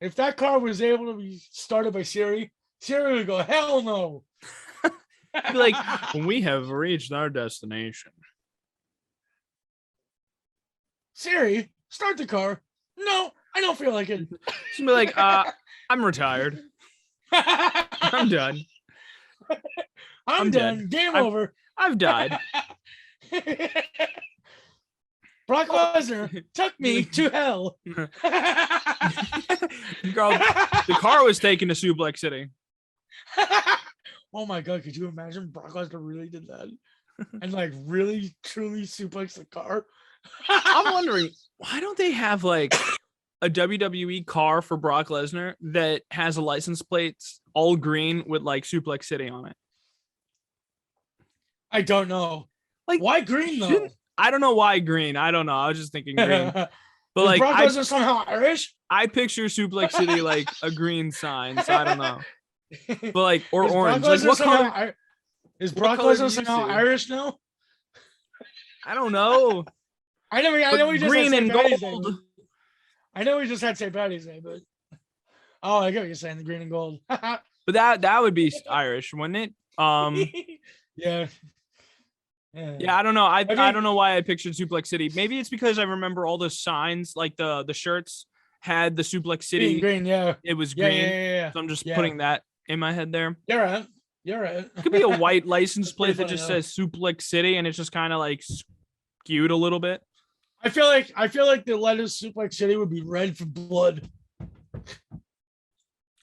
If that car was able to be started by Siri would go, hell no. Be like, we have reached our destination. Siri, start the car. No, I don't feel like it. She'd be like, I'm retired. I'm done. I'm done. Dead. Game over. I've died. Brock Lesnar took me to hell. Girl, the car was taken to Suplex City. Oh my god, could you imagine Brock Lesnar really did that? And like really truly suplex the car? I'm wondering, why don't they have like a WWE car for Brock Lesnar that has a license plate all green with like Suplex City on it? I don't know. Like, why green though? I don't know why green. I don't know. I was just thinking green. But is like, Brock Lesnar somehow Irish? I picture Suplex City like a green sign, so I don't know. But like, or is orange. Like, what color? Is Brock Lesnar somehow Irish now? I don't know. I know we just green had and gold. I know we just had St. Patty's Day, but I get what you're saying, the green and gold. But that would be Irish, wouldn't it? Yeah. Yeah, I don't know. I don't know why I pictured Suplex City. Maybe it's because I remember all the signs, like the shirts had the Suplex City. Green, yeah. It was green. Yeah. So I'm just putting that in my head there. You're right. It could be a white license plate that just says Suplex City, and it's just kind of like skewed a little bit. I feel like the letters Suplex City would be red for blood.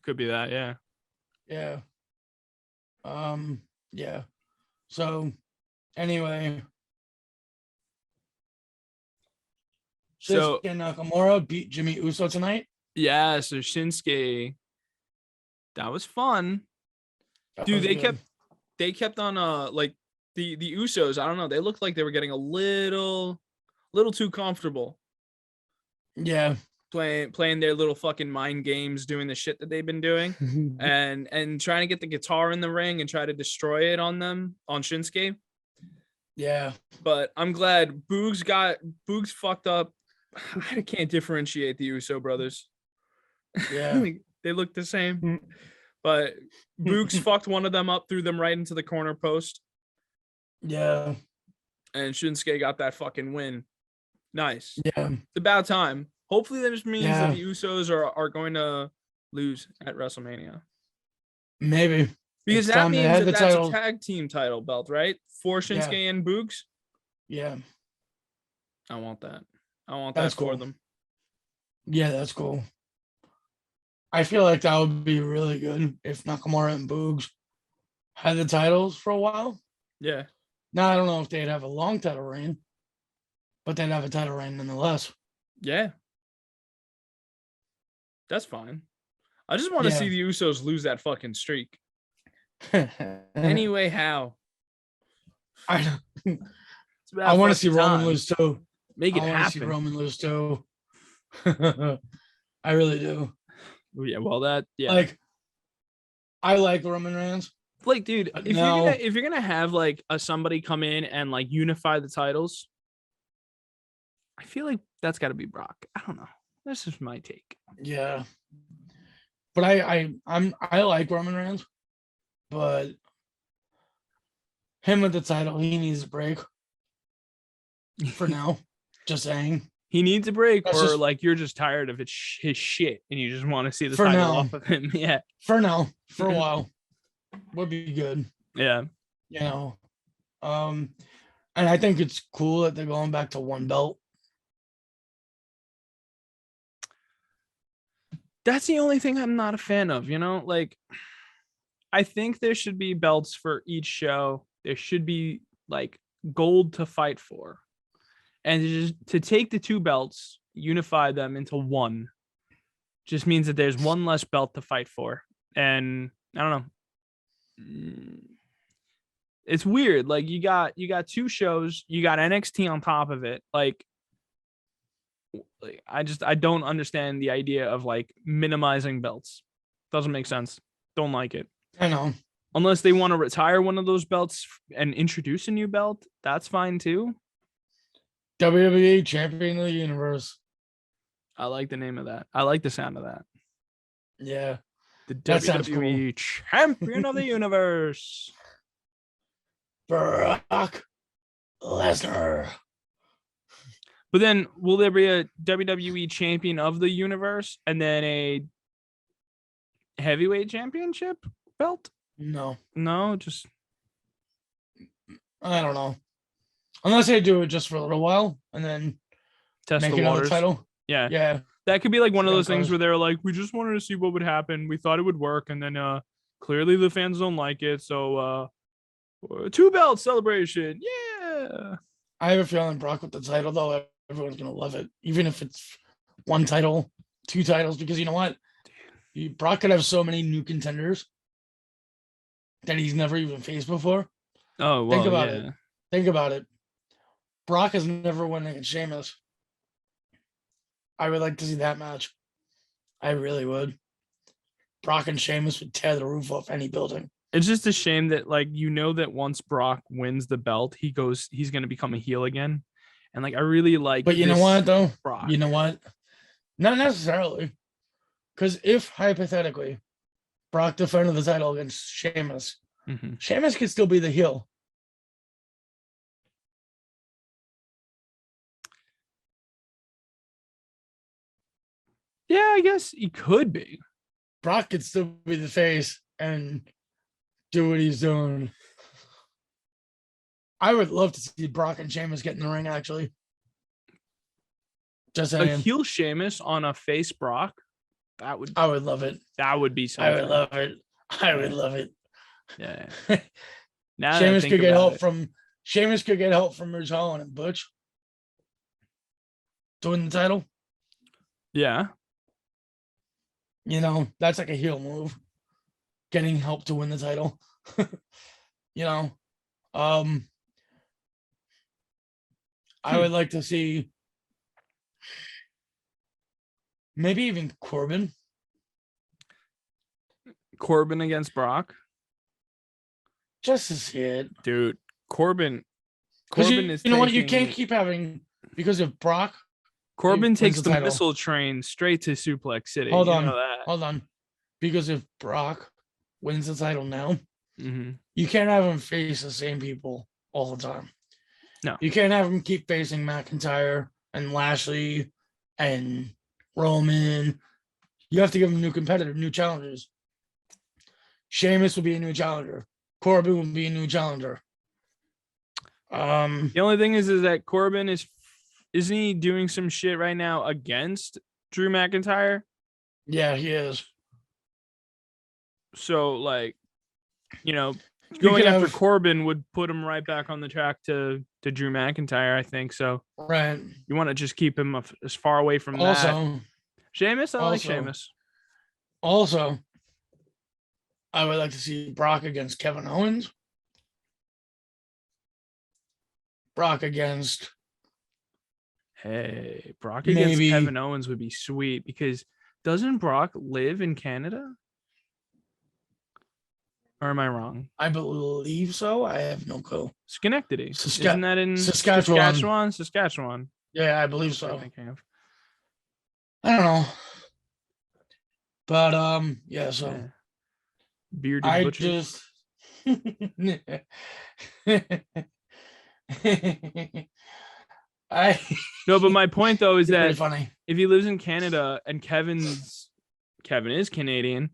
Could be that, yeah. Yeah. Yeah. So anyway. So Nakamura beat Jimmy Uso tonight. Yeah, so Shinsuke. That was fun. Dude, they kept on like the Usos, I don't know, they looked like they were getting a little too comfortable. Yeah. Playing their little fucking mind games, doing the shit that they've been doing, and trying to get the guitar in the ring and try to destroy it on Shinsuke. Yeah. But I'm glad Boogs fucked up. I can't differentiate the Uso brothers. Yeah. They look the same. But Boogs fucked one of them up, threw them right into the corner post. Yeah. And Shinsuke got that fucking win. Nice. Yeah. It's about time. Hopefully that just means that the Usos are going to lose at WrestleMania. Maybe. Because that means that's a tag team title belt, right? For Shinsuke and Boogs? Yeah. I want that. I want that for them. Yeah, that's cool. I feel like that would be really good if Nakamura and Boogs had the titles for a while. Yeah. Now, I don't know if they'd have a long title reign, but they'd have a title reign nonetheless. Yeah. That's fine. I just want to see the Usos lose that fucking streak. Anyway, how? I want to see Roman lose too. Make it happen. I want to see Roman lose too. I really do. Yeah, well, like, I like Roman Reigns. Like, dude, if you're gonna have like somebody come in and like unify the titles, I feel like that's got to be Brock. I don't know. This is my take. Yeah, but I like Roman Reigns, but him with the title, he needs a break for now. Just saying. He needs a break, like you're just tired of his shit and you just want to see the title off of him. Yeah. For now, for a while, would be good. Yeah. You know, and I think it's cool that they're going back to one belt. That's the only thing I'm not a fan of. You know, like I think there should be belts for each show. There should be like gold to fight for. And to take the two belts, unify them into one, just means that there's one less belt to fight for. And I don't know. It's weird. Like you got two shows, you got NXT on top of it. Like I don't understand the idea of like minimizing belts. Doesn't make sense. Don't like it. I know. Unless they want to retire one of those belts and introduce a new belt, that's fine too. WWE Champion of the Universe. I like the name of that. I like the sound of that. Yeah. The WWE Champion of the Universe. Brock Lesnar. But then will there be a WWE Champion of the Universe and then a heavyweight championship belt? No, just I don't know. Unless they do it just for a little while and then Test make the another waters. title. Yeah. Yeah. That could be like one of Yeah, those things cause- where they're like, we just wanted to see what would happen. We thought it would work, and then clearly the fans don't like it. So 2-belt celebration. Yeah. I have a feeling Brock with the title, though, everyone's gonna love it, even if it's one title, 2 titles, because you know what? Brock could have so many new contenders that he's never even faced before. Oh, well, Think about yeah. it. Think about it. Brock has never won against Sheamus. I would like to see that match. I really would. Brock and Sheamus would tear the roof off any building. It's just a shame that, like, that once Brock wins the belt, he's going to become a heel again. And, like, I really like. But you know what, though? Brock. You know what? Not necessarily. Because if, hypothetically, Brock defended the title against Sheamus, Sheamus could still be the heel. Yeah, I guess he could be. Brock could still be the face and do what he's doing. I would love to see Brock and Sheamus get in the ring, actually. Just saying. A heel Sheamus on a face Brock. I would love it. That would be something. I would love it. I would love it. Yeah. Now Sheamus could get help from Ridge Holland and Butch to win the title. Yeah. You know, that's like a heel move. Getting help to win the title. You know. I would like to see maybe even Corbin against Brock. Just to see it. Dude, Corbin is. You know what? You can't keep having, because if Brock. Corbin takes the missile train straight to Suplex City. Hold on. Because if Brock wins the title now, you can't have him face the same people all the time. No. You can't have him keep facing McIntyre and Lashley and Roman. You have to give him new competitor, new challengers. Sheamus will be a new challenger. Corbin will be a new challenger. The only thing is that Corbin isn't he doing some shit right now against Drew McIntyre? Yeah, he is. So, like, going after Corbin would put him right back on the track to Drew McIntyre, I think. So, right. You want to just keep him as far away from that. Sheamus, I like Sheamus. Also, I would like to see Brock against Kevin Owens. Brock against Kevin Owens would be sweet, because doesn't Brock live in Canada? Or am I wrong? I believe so. I have no clue. Schenectady. Isn't that in Saskatchewan? Saskatchewan. Yeah, I believe so. I don't know. But yeah, so yeah. Bearded butchers. No, but my point though is that if he lives in Canada and Kevin is Canadian,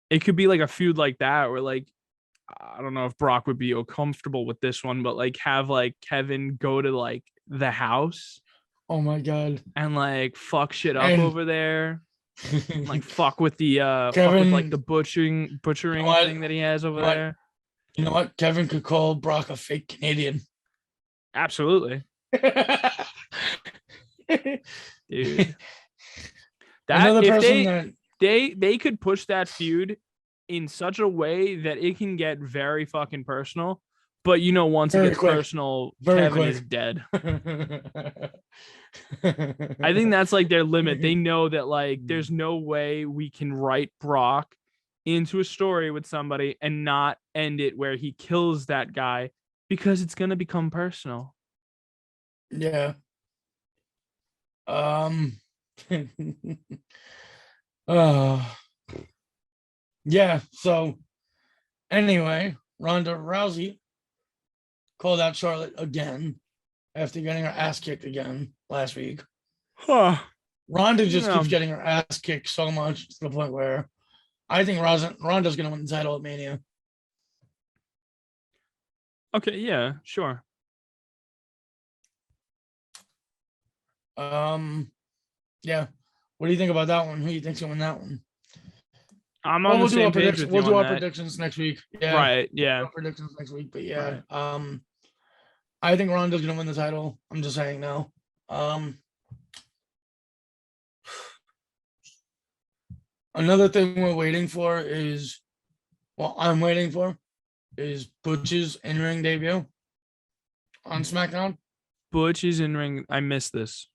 it could be like a feud like that, where, like, I don't know if Brock would be comfortable with this one, but like have like Kevin go to like the house. Oh my god. And like fuck shit up over there. Like fuck with the the butchering thing that he has over there. You know what? Kevin could call Brock a fake Canadian. Absolutely. Dude. They could push that feud in such a way that it can get very fucking personal. But once it gets personal, Kevin is dead. I think that's like their limit. They know that like there's no way we can write Brock into a story with somebody and not end it where he kills that guy, because it's gonna become personal. Yeah. Yeah, so anyway, Ronda Rousey called out Charlotte again after getting her ass kicked again last week. Ronda just keeps getting her ass kicked so much to the point where I think Ronda's going to win the title at Mania. Okay, yeah, sure. Yeah. What do you think about that one? Who do you think's gonna win that one? I'm on the same page with you We'll do on our that. predictions next week. Yeah. Right. Yeah. Our predictions next week. But yeah. Right. I think Ronda's gonna win the title. I'm just saying now. Another thing we're waiting for is, I'm waiting for is Butch's in-ring debut on SmackDown. Butch is in ring. I missed this.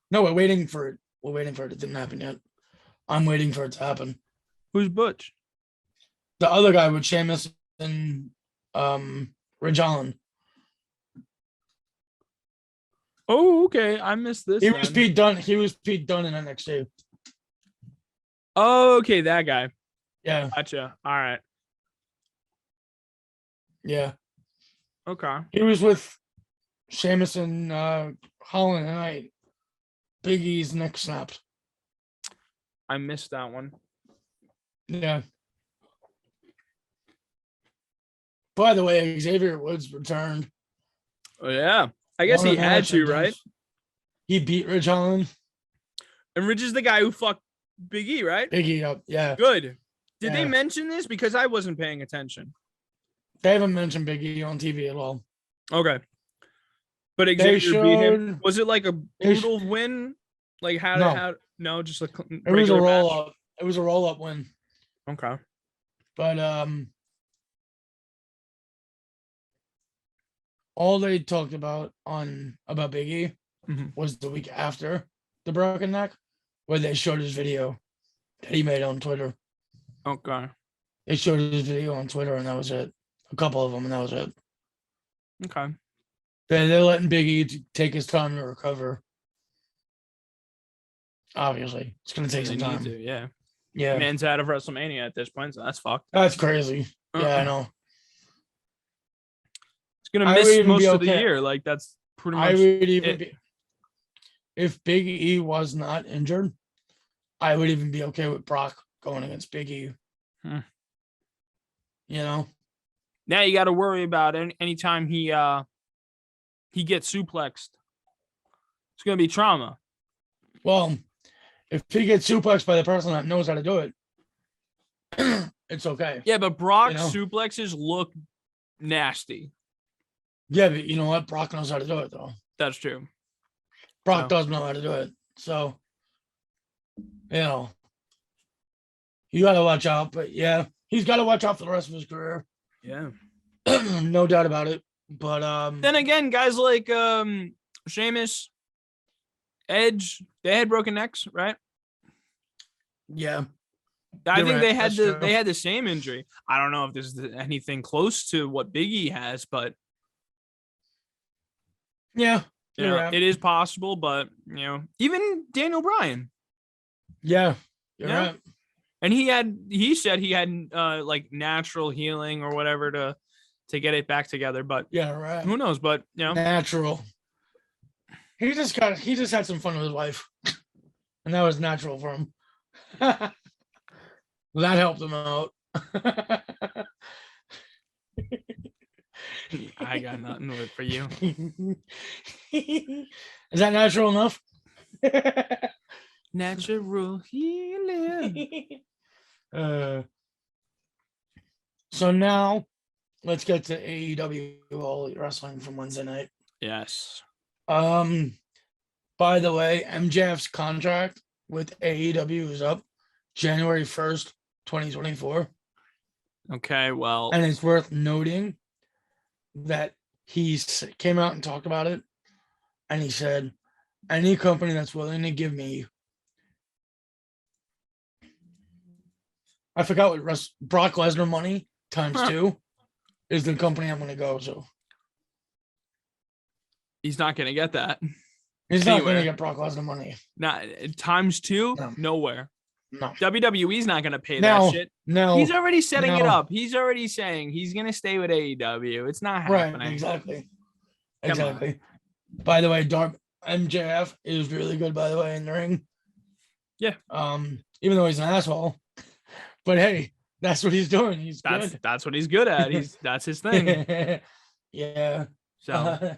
No, we're waiting for it. We're waiting for it. It didn't happen yet. I'm waiting for it to happen. Who's Butch? The other guy with Sheamus and Ridge Holland. Oh, okay. I missed this. He was Pete Dunne. He was Pete Dunne in NXT. Oh, okay, that guy. Yeah. Gotcha. All right. Yeah. Okay. He was with Sheamus and Holland, and Big E's neck snapped. I missed that one. Yeah. By the way, Xavier Woods returned. Oh, yeah. I guess he had to, right? He beat Ridge Holland. And Ridge is the guy who fucked Big E, right? Big E up, yeah. Good. Did they mention this? Because I wasn't paying attention. They haven't mentioned Big E on TV at all. Okay. But Xavier beat him. Was it like a brutal win? Like no, just like it was a roll up. It was a roll up win. Okay. But all they talked about Big E was the week after the broken neck, where they showed his video that he made on Twitter. Okay. They showed his video on Twitter, and that was it. A couple of them, and that was it. Okay. They're letting Big E take his time to recover. Obviously, it's going to take some time. Yeah. Yeah. Man's out of WrestleMania at this point, so that's fucked. That's crazy. Yeah, I know. It's going to miss most of the year. Like, that's pretty much if Big E was not injured, I would even be okay with Brock going against Big E. You know? Now you got to worry about anytime he gets suplexed. It's going to be trauma. Well, if he gets suplexed by the person that knows how to do it, it's okay. Yeah, but Brock's suplexes look nasty. Yeah, but you know what? Brock knows how to do it, though. That's true. Brock does know how to do it. So, you know, you got to watch out. But yeah, he's got to watch out for the rest of his career. Yeah. No doubt about it. But then again, guys like Sheamus, Edge, they had broken necks, right? Yeah. I think they had the same injury. I don't know if this is anything close to what Big E has, but yeah, it is possible. But even Daniel Bryan. Yeah, you're right. And he said he had like natural healing or whatever to get it back together. But yeah, right. Who knows? But natural. He just had some fun with his wife, and that was natural for him. That helped him out. I got nothing for you. Is that natural enough? Natural healing. So now let's get to AEW All Elite Wrestling from Wednesday night. Yes. By the way, MJF's contract with AEW is up January 1st, 2024. Okay, well. And it's worth noting that he came out and talked about it. And he said, any company that's willing to give me, I forgot what Brock Lesnar money times 2 is the company I'm going to go to. He's not going to get that. He's not going to get Brock Lesnar money. Not times 2? No. Nowhere. No. WWE's not going to pay that shit. No. He's already setting it up. He's already saying he's going to stay with AEW. It's not happening. Right, exactly. By the way, MJF is really good, by the way, in the ring. Yeah. Even though he's an asshole. But hey, that's what he's doing. He's good. That's what he's good at. That's his thing. Yeah. So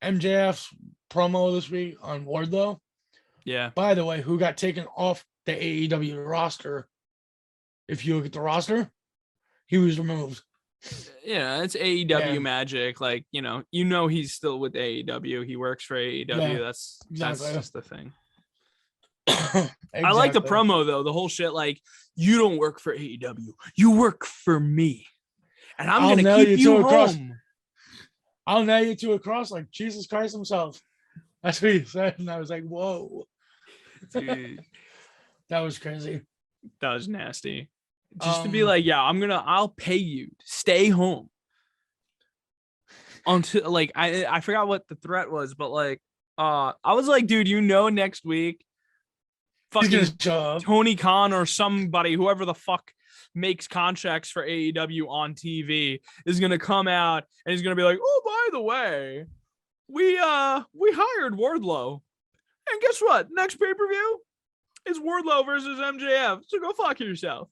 MJF's promo this week on Wardlow. Yeah. By the way, who got taken off the AEW roster? If you look at the roster, he was removed. Yeah, it's AEW magic. Like, he's still with AEW. He works for AEW. Yeah, that's exactly. just the thing. Exactly. I like the promo though. The whole shit, like, you don't work for AEW. You work for me. And I'm going to keep you home. I'll nail you to a cross like Jesus Christ himself. That's what he said. And I was like, whoa. Dude. That was crazy. That was nasty. Just to be like, yeah, I'll pay you to stay home. Until, like, I forgot what the threat was, but like, I was like, dude, next week, fucking Tony Khan or somebody, whoever the fuck makes contracts for AEW on TV, is gonna come out and he's gonna be like, oh, by the way, we hired Wardlow, and guess what? Next pay-per-view is Wardlow versus MJF. So go fuck yourself.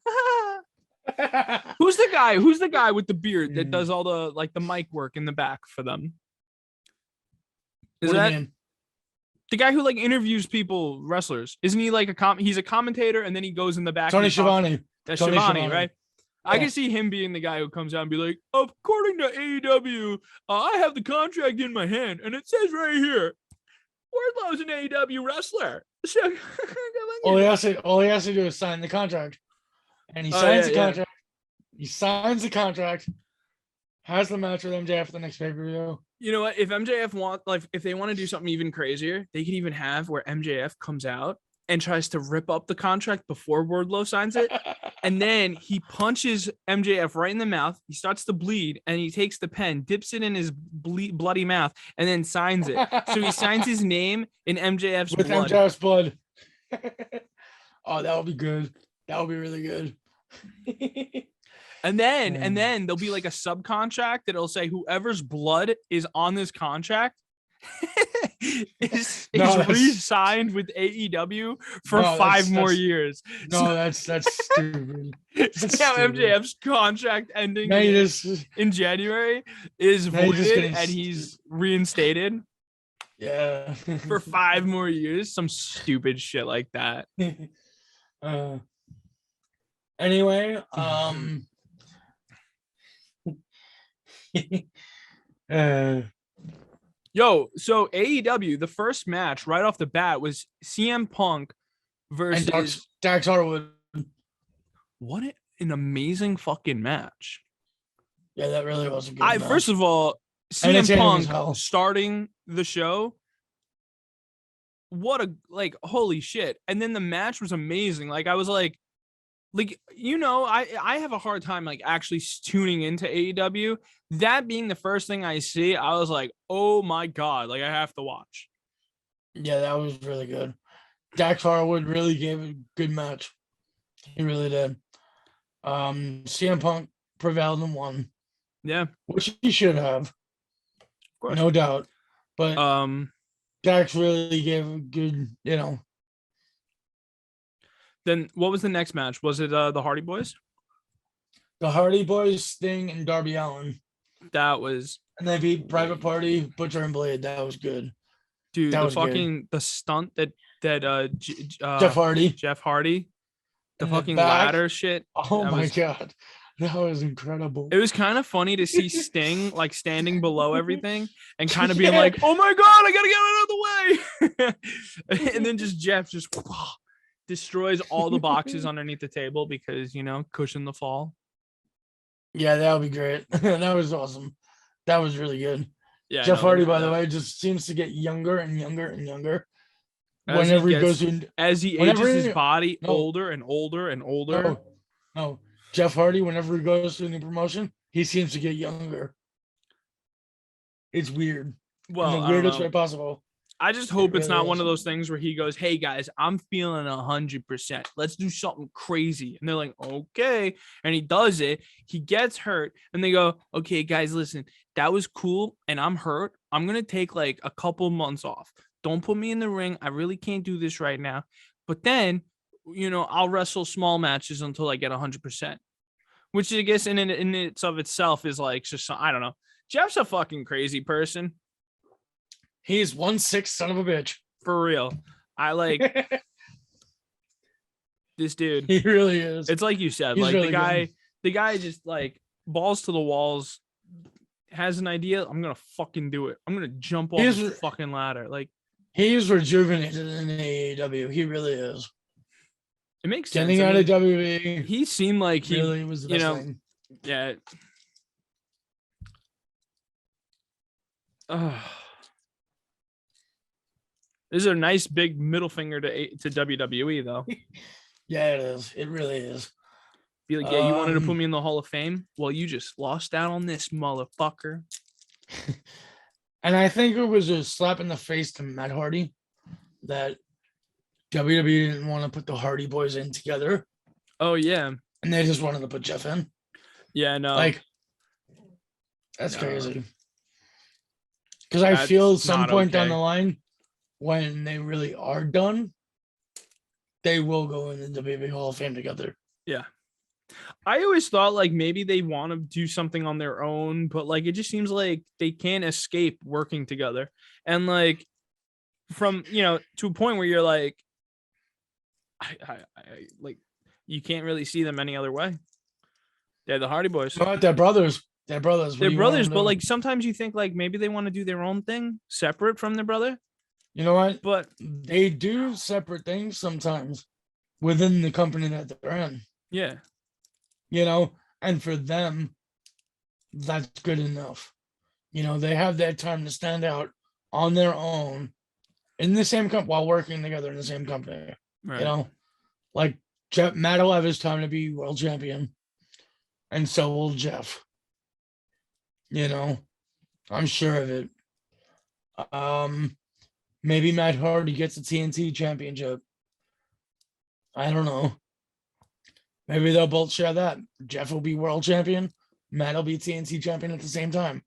Who's the guy with the beard that does all the, like, the mic work in the back for them? Is that the guy who, like, interviews people, wrestlers? Isn't he like he's a commentator and then he goes in the back? Tony Schiavone. That's Schiavone, right? Yeah. I can see him being the guy who comes out and be like, according to AEW, I have the contract in my hand and it says right here, Wardlow's an AEW wrestler. So all he has to do is sign the contract. And he signs the contract. He signs the contract. Has the match with MJF for the next pay-per-view. You know what? If MJF if they want to do something even crazier, they could even have where MJF comes out and tries to rip up the contract before Wardlow signs it. And then he punches MJF right in the mouth. He starts to bleed and he takes the pen, dips it in his bloody mouth, and then signs it. So he signs his name in MJF's with blood. MJF's blood. Oh, that would be good. That would be really good. And then there'll be like a subcontract that'll say whoever's blood is on this contract is re-signed with AEW for 5 more years. No, that's stupid. That's now stupid. MJF's contract ending in January is voided and he's reinstated. Yeah. For 5 more years. Some stupid shit like that. Anyway, Yo, so AEW, the first match right off the bat was CM Punk versus Dax Harwood. What an amazing fucking match. Yeah, that really was a good match. First of all, CM Punk starting the show. What holy shit. And then the match was amazing. Like, I was like, I have a hard time like actually tuning into AEW. That being the first thing I see, I was like, oh my God, like I have to watch. Yeah, that was really good. Dax Harwood really gave a good match. He really did. CM Punk prevailed and won. Yeah. Which he should have. Of course. No doubt. But Dax really gave a good, Then what was the next match? Was it the Hardy Boys? The Hardy Boys, Sting, and Darby Allin. That was. And they beat Private Party, Butcher and Blade. That was good. Dude, the stunt that Jeff Hardy, the fucking ladder shit. Oh my God. That was incredible. It was kind of funny to see Sting like standing below everything and kind of being like, oh my God, I gotta get out of the way. And then Jeff just destroys all the boxes underneath the table because, cushion the fall. Yeah, that would be great. That was awesome. That was really good. Yeah, Jeff Hardy, by the way, just seems to get younger and younger and younger. Whenever he goes in, as he ages his body older and older and older. No, Jeff Hardy, whenever he goes to a new promotion, he seems to get younger. It's weird. Well, in the weirdest way possible. I just hope it's not one of those things where he goes, hey guys, I'm feeling 100%. Let's do something crazy. And they're like, okay. And he does it. He gets hurt. And they go, okay, guys, listen, that was cool. And I'm hurt. I'm going to take like a couple months off. Don't put me in the ring. I really can't do this right now. But then, I'll wrestle small matches until I get 100%. Which I guess in its of itself is like, just, I don't know. Jeff's a fucking crazy person. He's 1/6 son of a bitch. For real. I like this dude. He really is. It's like you said, He's like really the guy just like balls to the walls, has an idea. I'm gonna fucking do it. I'm gonna jump off the fucking ladder. Like he's rejuvenated in AEW. He really is. It makes sense. Getting out of WWE. He seemed like he really was the best thing. Yeah. This is a nice big middle finger to WWE though. Yeah, it is. It really is. Be like, yeah, you wanted to put me in the Hall of Fame? Well, you just lost out on this, motherfucker. And I think it was a slap in the face to Matt Hardy that WWE didn't want to put the Hardy Boys in together. Oh, yeah. And they just wanted to put Jeff in. Yeah, no. Like, that's crazy. Because I feel some point down the line, when they really are done, they will go in the WWE Hall of Fame together. Yeah. I always thought like maybe they want to do something on their own, but like it just seems like they can't escape working together. And like from, to a point where you're like, I like you can't really see them any other way. They're the Hardy Boys. No, they're brothers. They're brothers. They're brothers, but like sometimes you think like maybe they want to do their own thing separate from their brother. You know what? But they do separate things sometimes within the company that they're in. Yeah. And for them, that's good enough. They have that time to stand out on their own in the same company while working together in the same company. Right. Like Matt will have his time to be world champion, and so will Jeff. I'm sure of it. Maybe Matt Hardy gets a TNT championship. I don't know. Maybe they'll both share that. Jeff will be world champion. Matt will be TNT champion at the same time.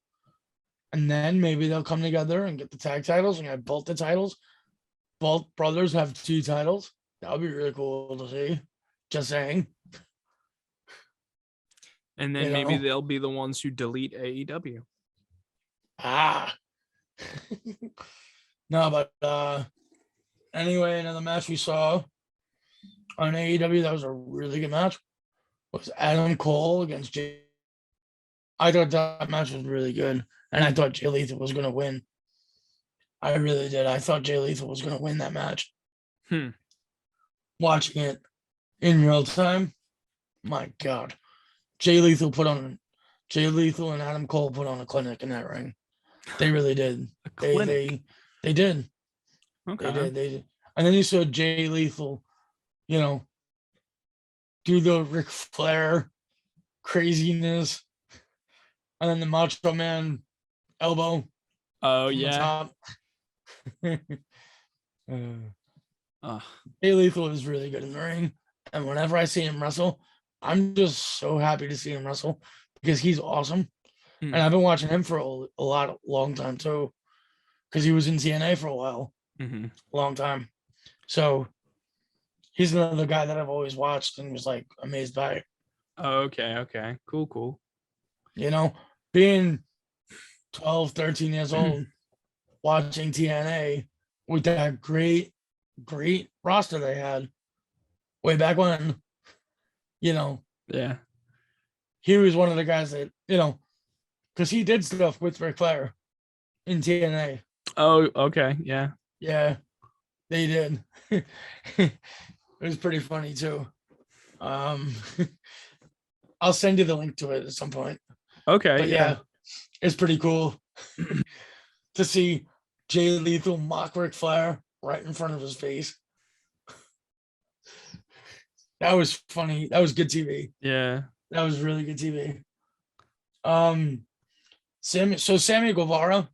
And then maybe they'll come together and get the tag titles and have both the titles. Both brothers have 2 titles. That would be really cool to see. Just saying. And then maybe they'll be the ones who delete AEW. No, but anyway, another match we saw on AEW that was a really good match was Adam Cole against Jay. I thought that match was really good, and I thought Jay Lethal was going to win. I really did. I thought Jay Lethal was going to win that match. Watching it in real time, my God, Jay Lethal and Adam Cole put on a clinic in that ring. They really did. They did. Okay. They did. And then you saw Jay Lethal, do the Ric Flair craziness, and then the Macho Man elbow. Oh yeah. Jay Lethal is really good in the ring, and whenever I see him wrestle, I'm just so happy to see him wrestle because he's awesome. And I've been watching him for a long time too, because he was in TNA for a while, long time. So he's another guy that I've always watched and was like amazed by. Oh, okay. Cool. Being 12, 13 years old, watching TNA with that great roster they had way back when, Yeah. He was one of the guys that, because he did stuff with Ric Flair in TNA. Oh, okay. Yeah. Yeah, they did. It was pretty funny too. I'll send you the link to it at some point. Okay. But yeah, it's pretty cool to see Jay Lethal mock Ric Flair right in front of his face. That was funny. That was good TV. Yeah. That was really good TV. Sammy Guevara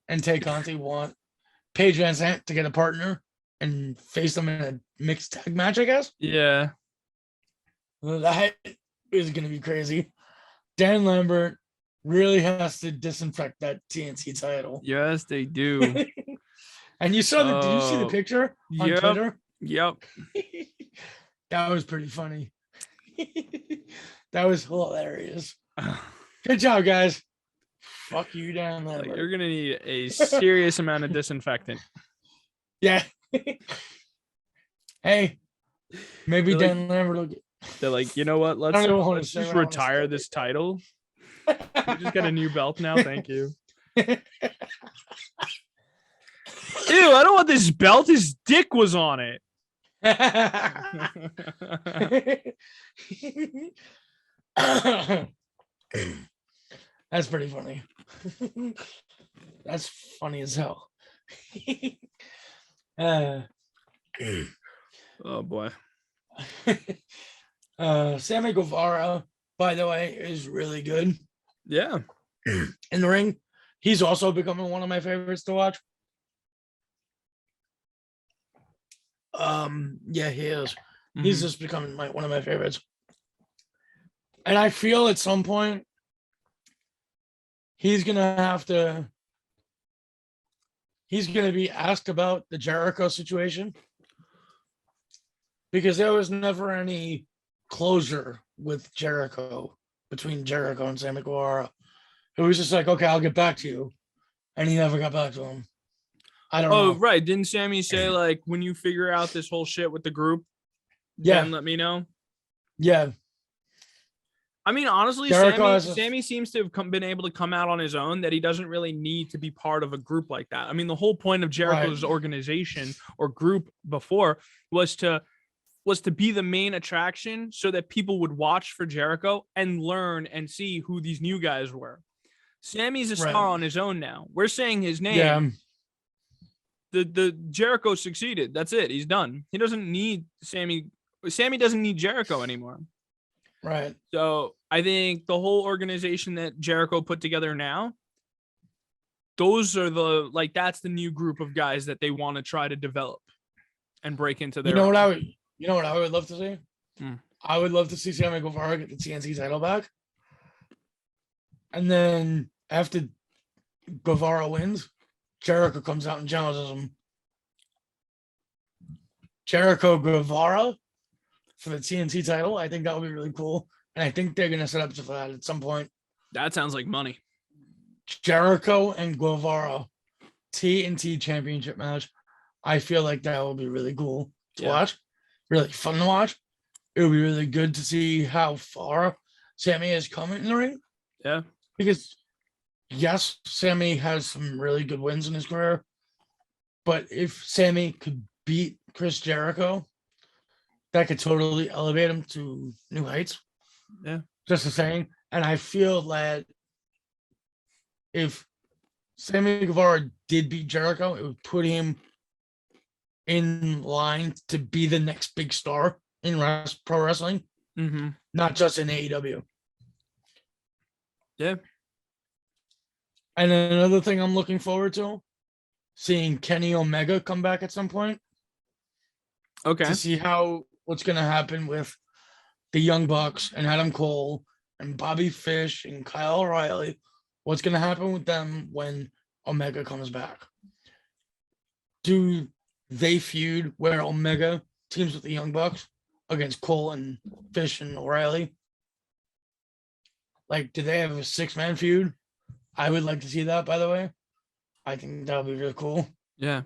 and Tay Conti want Paige Van Zandt to get a partner and face them in a mixed tag match, I guess. Yeah. That is going to be crazy. Dan Lambert really has to disinfect that TNT title. Yes, they do. And you saw did you see the picture on Twitter? Yep. That was pretty funny. That was hilarious. Good job, guys. Fuck you, Dan Like, Lambert. you're gonna need a serious amount of disinfectant. Yeah. Hey, maybe They're Dan Lambert will get. They're like, you know what? I don't even want to Let's say just what I wanna retire say. this title. You just got a new belt now. Thank you. Ew, I don't want this belt. His dick was on it. That's pretty funny. That's funny as hell. Oh boy. Sammy Guevara, by the way, is really good Yeah. in the ring. He's also becoming one of my favorites to watch. Yeah, he is. He's just becoming one of my favorites. And I feel at some point he's gonna be asked about the Jericho situation, because there was never any closure with Jericho, between Jericho and Sammy Guevara. It was just like, okay, I'll get back to you. And he never got back to him. I don't know. Oh, right. Didn't Sammy say, like, when you figure out this whole shit with the group, Yeah. then let me know? Yeah. I mean, honestly, Jericho Sammy seems to have been able to come out on his own, that he doesn't really need to be part of a group like that. I mean, the whole point of Jericho's organization or group before was to be the main attraction, so that people would watch for Jericho and learn and see who these new guys were. Sammy's a star on his own now. We're saying his name. Yeah. The Jericho succeeded. That's it. He's done. He doesn't need Sammy. Sammy doesn't need Jericho anymore. Right. So I think the whole organization that Jericho put together now, those are that's the new group of guys that they want to try to develop and break into their. You know what I would love to see? I would love to see Sammy Guevara get the TNT title back. And then after Guevara wins, Jericho comes out and challenges him. Jericho Guevara for the TNT title. I think that would be really cool. And I think they're going to set up for that at some point. That sounds like money. Jericho and Guevara TNT championship match. I feel like that will be really cool to watch. Really fun to watch. It would be really good to see how far Sammy has come in the ring. Yeah. Because yes, Sammy has some really good wins in his career, but if Sammy could beat Chris Jericho, that could totally elevate him to new heights. Yeah. Just the saying. And I feel that if Sammy Guevara did beat Jericho, it would put him in line to be the next big star in pro wrestling, not just in AEW. Yeah. And then another thing I'm looking forward to, seeing Kenny Omega come back at some point. Okay. To see what's going to happen with the Young Bucks and Adam Cole and Bobby Fish and Kyle O'Reilly. What's going to happen with them when Omega comes back? Do they feud where Omega teams with the Young Bucks against Cole and Fish and O'Reilly? Like, do they have a 6-man feud? I would like to see that, by the way. I think that would be really cool. Yeah.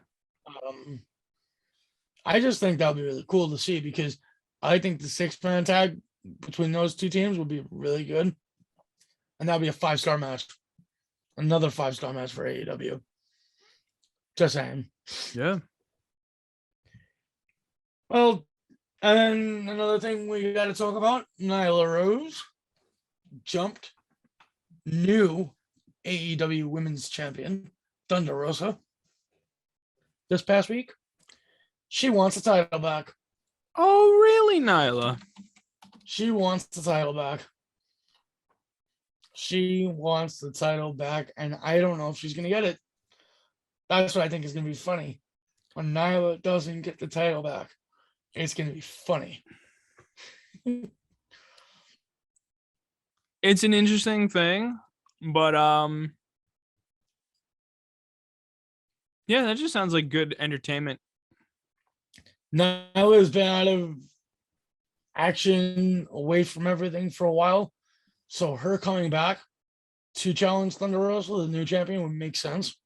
I just think that would be really cool to see, because I think the 6-man tag between those two teams would be really good. And that would be a 5-star match. Another 5-star match for AEW. Just saying. Yeah. Well, and another thing we got to talk about, Nyla Rose jumped new AEW Women's Champion, Thunder Rosa, this past week. She wants the title back. Oh, really, Nyla? She wants the title back. She wants the title back, and I don't know if she's going to get it. That's what I think is going to be funny. When Nyla doesn't get the title back, it's going to be funny. It's an interesting thing, but yeah, that just sounds like good entertainment. Nyla's been out of action, away from everything for a while. So her coming back to challenge Thunder Rosa, the new champion, would make sense.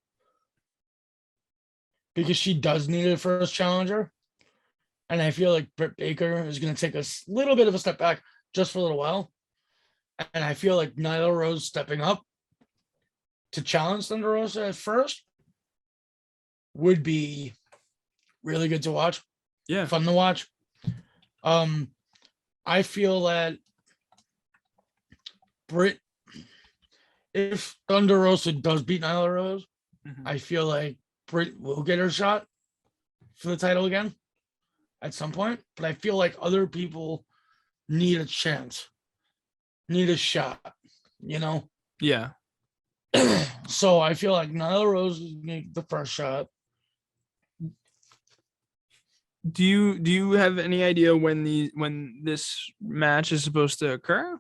Because she does need a first challenger. And I feel like Britt Baker is going to take a little bit of a step back just for a little while. And I feel like Nyla Rose stepping up to challenge Thunder Rosa at first would be really good to watch. Yeah. Fun to watch. I feel that Britt, if Thunder Rosa does beat Nyla Rose, I feel like Britt will get her shot for the title again at some point. But I feel like other people need a chance, need a shot, you know? Yeah. So I feel like Nyla Rose is going to get the first shot. Do you have any idea when this match is supposed to occur?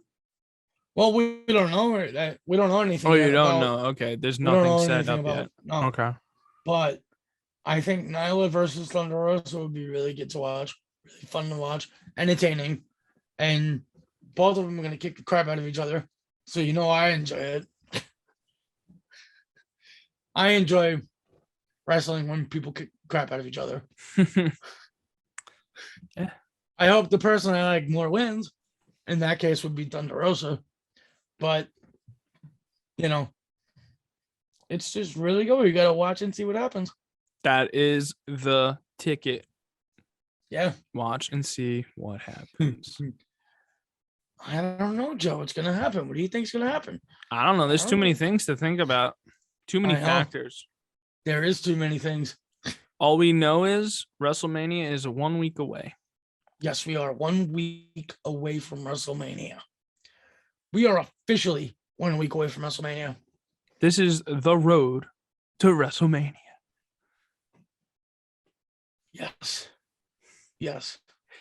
Well, we don't know that. We don't know anything. Oh, you don't know. Okay, there's nothing set up yet. No. Okay. But I think Nyla versus Thunder Rosa would be really good to watch, really fun to watch, entertaining, and both of them are going to kick the crap out of each other. So you know I enjoy it. I enjoy wrestling when people kick the crap out of each other. Yeah. I hope the person I like more wins. In that case, would be Thunder Rosa. But you know, it's just really good. You got to watch and see what happens. That is the ticket. Yeah. Watch and see what happens. I don't know, Joe. What's going to happen? What do you think's going to happen? I don't know. There's too many things to think about. Too many factors. There is too many things. All we know is WrestleMania is 1 week away. Yes, we are 1 week away from WrestleMania. We are officially 1 week away from WrestleMania. This is the road to WrestleMania. Yes. Yes,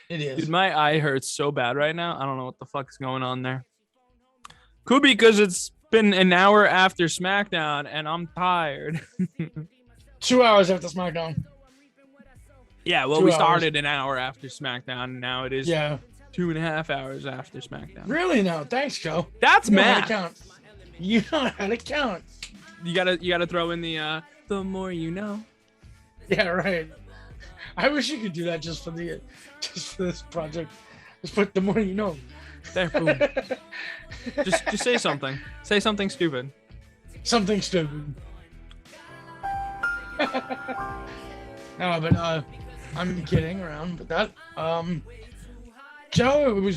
it is. Dude, my eye hurts so bad right now. I don't know what the fuck is going on there. Could be because it's been an hour after SmackDown and I'm tired. 2 hours after SmackDown. Yeah, well, we started an hour after SmackDown, and now it is 2.5 hours after SmackDown. Really? No, thanks, Joe. That's math. You know how to count. You gotta throw in the more you know. Yeah, right. I wish you could do that just for this project. Just put the more you know. There, boom. just say something. Say something stupid. Something stupid. No, but I'm kidding around, but that Joe,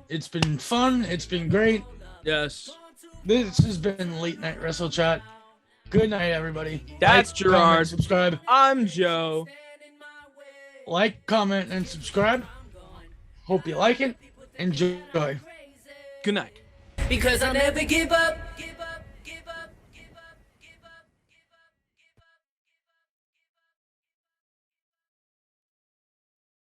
it's been fun. It's been great. Yes. This has been Late Night Wrestle Chat. Good night, everybody. That's like, Gerard. Comment, subscribe. I'm Joe. Like, comment, and subscribe. Hope you like it. Enjoy. Good night. Because I'll never give up.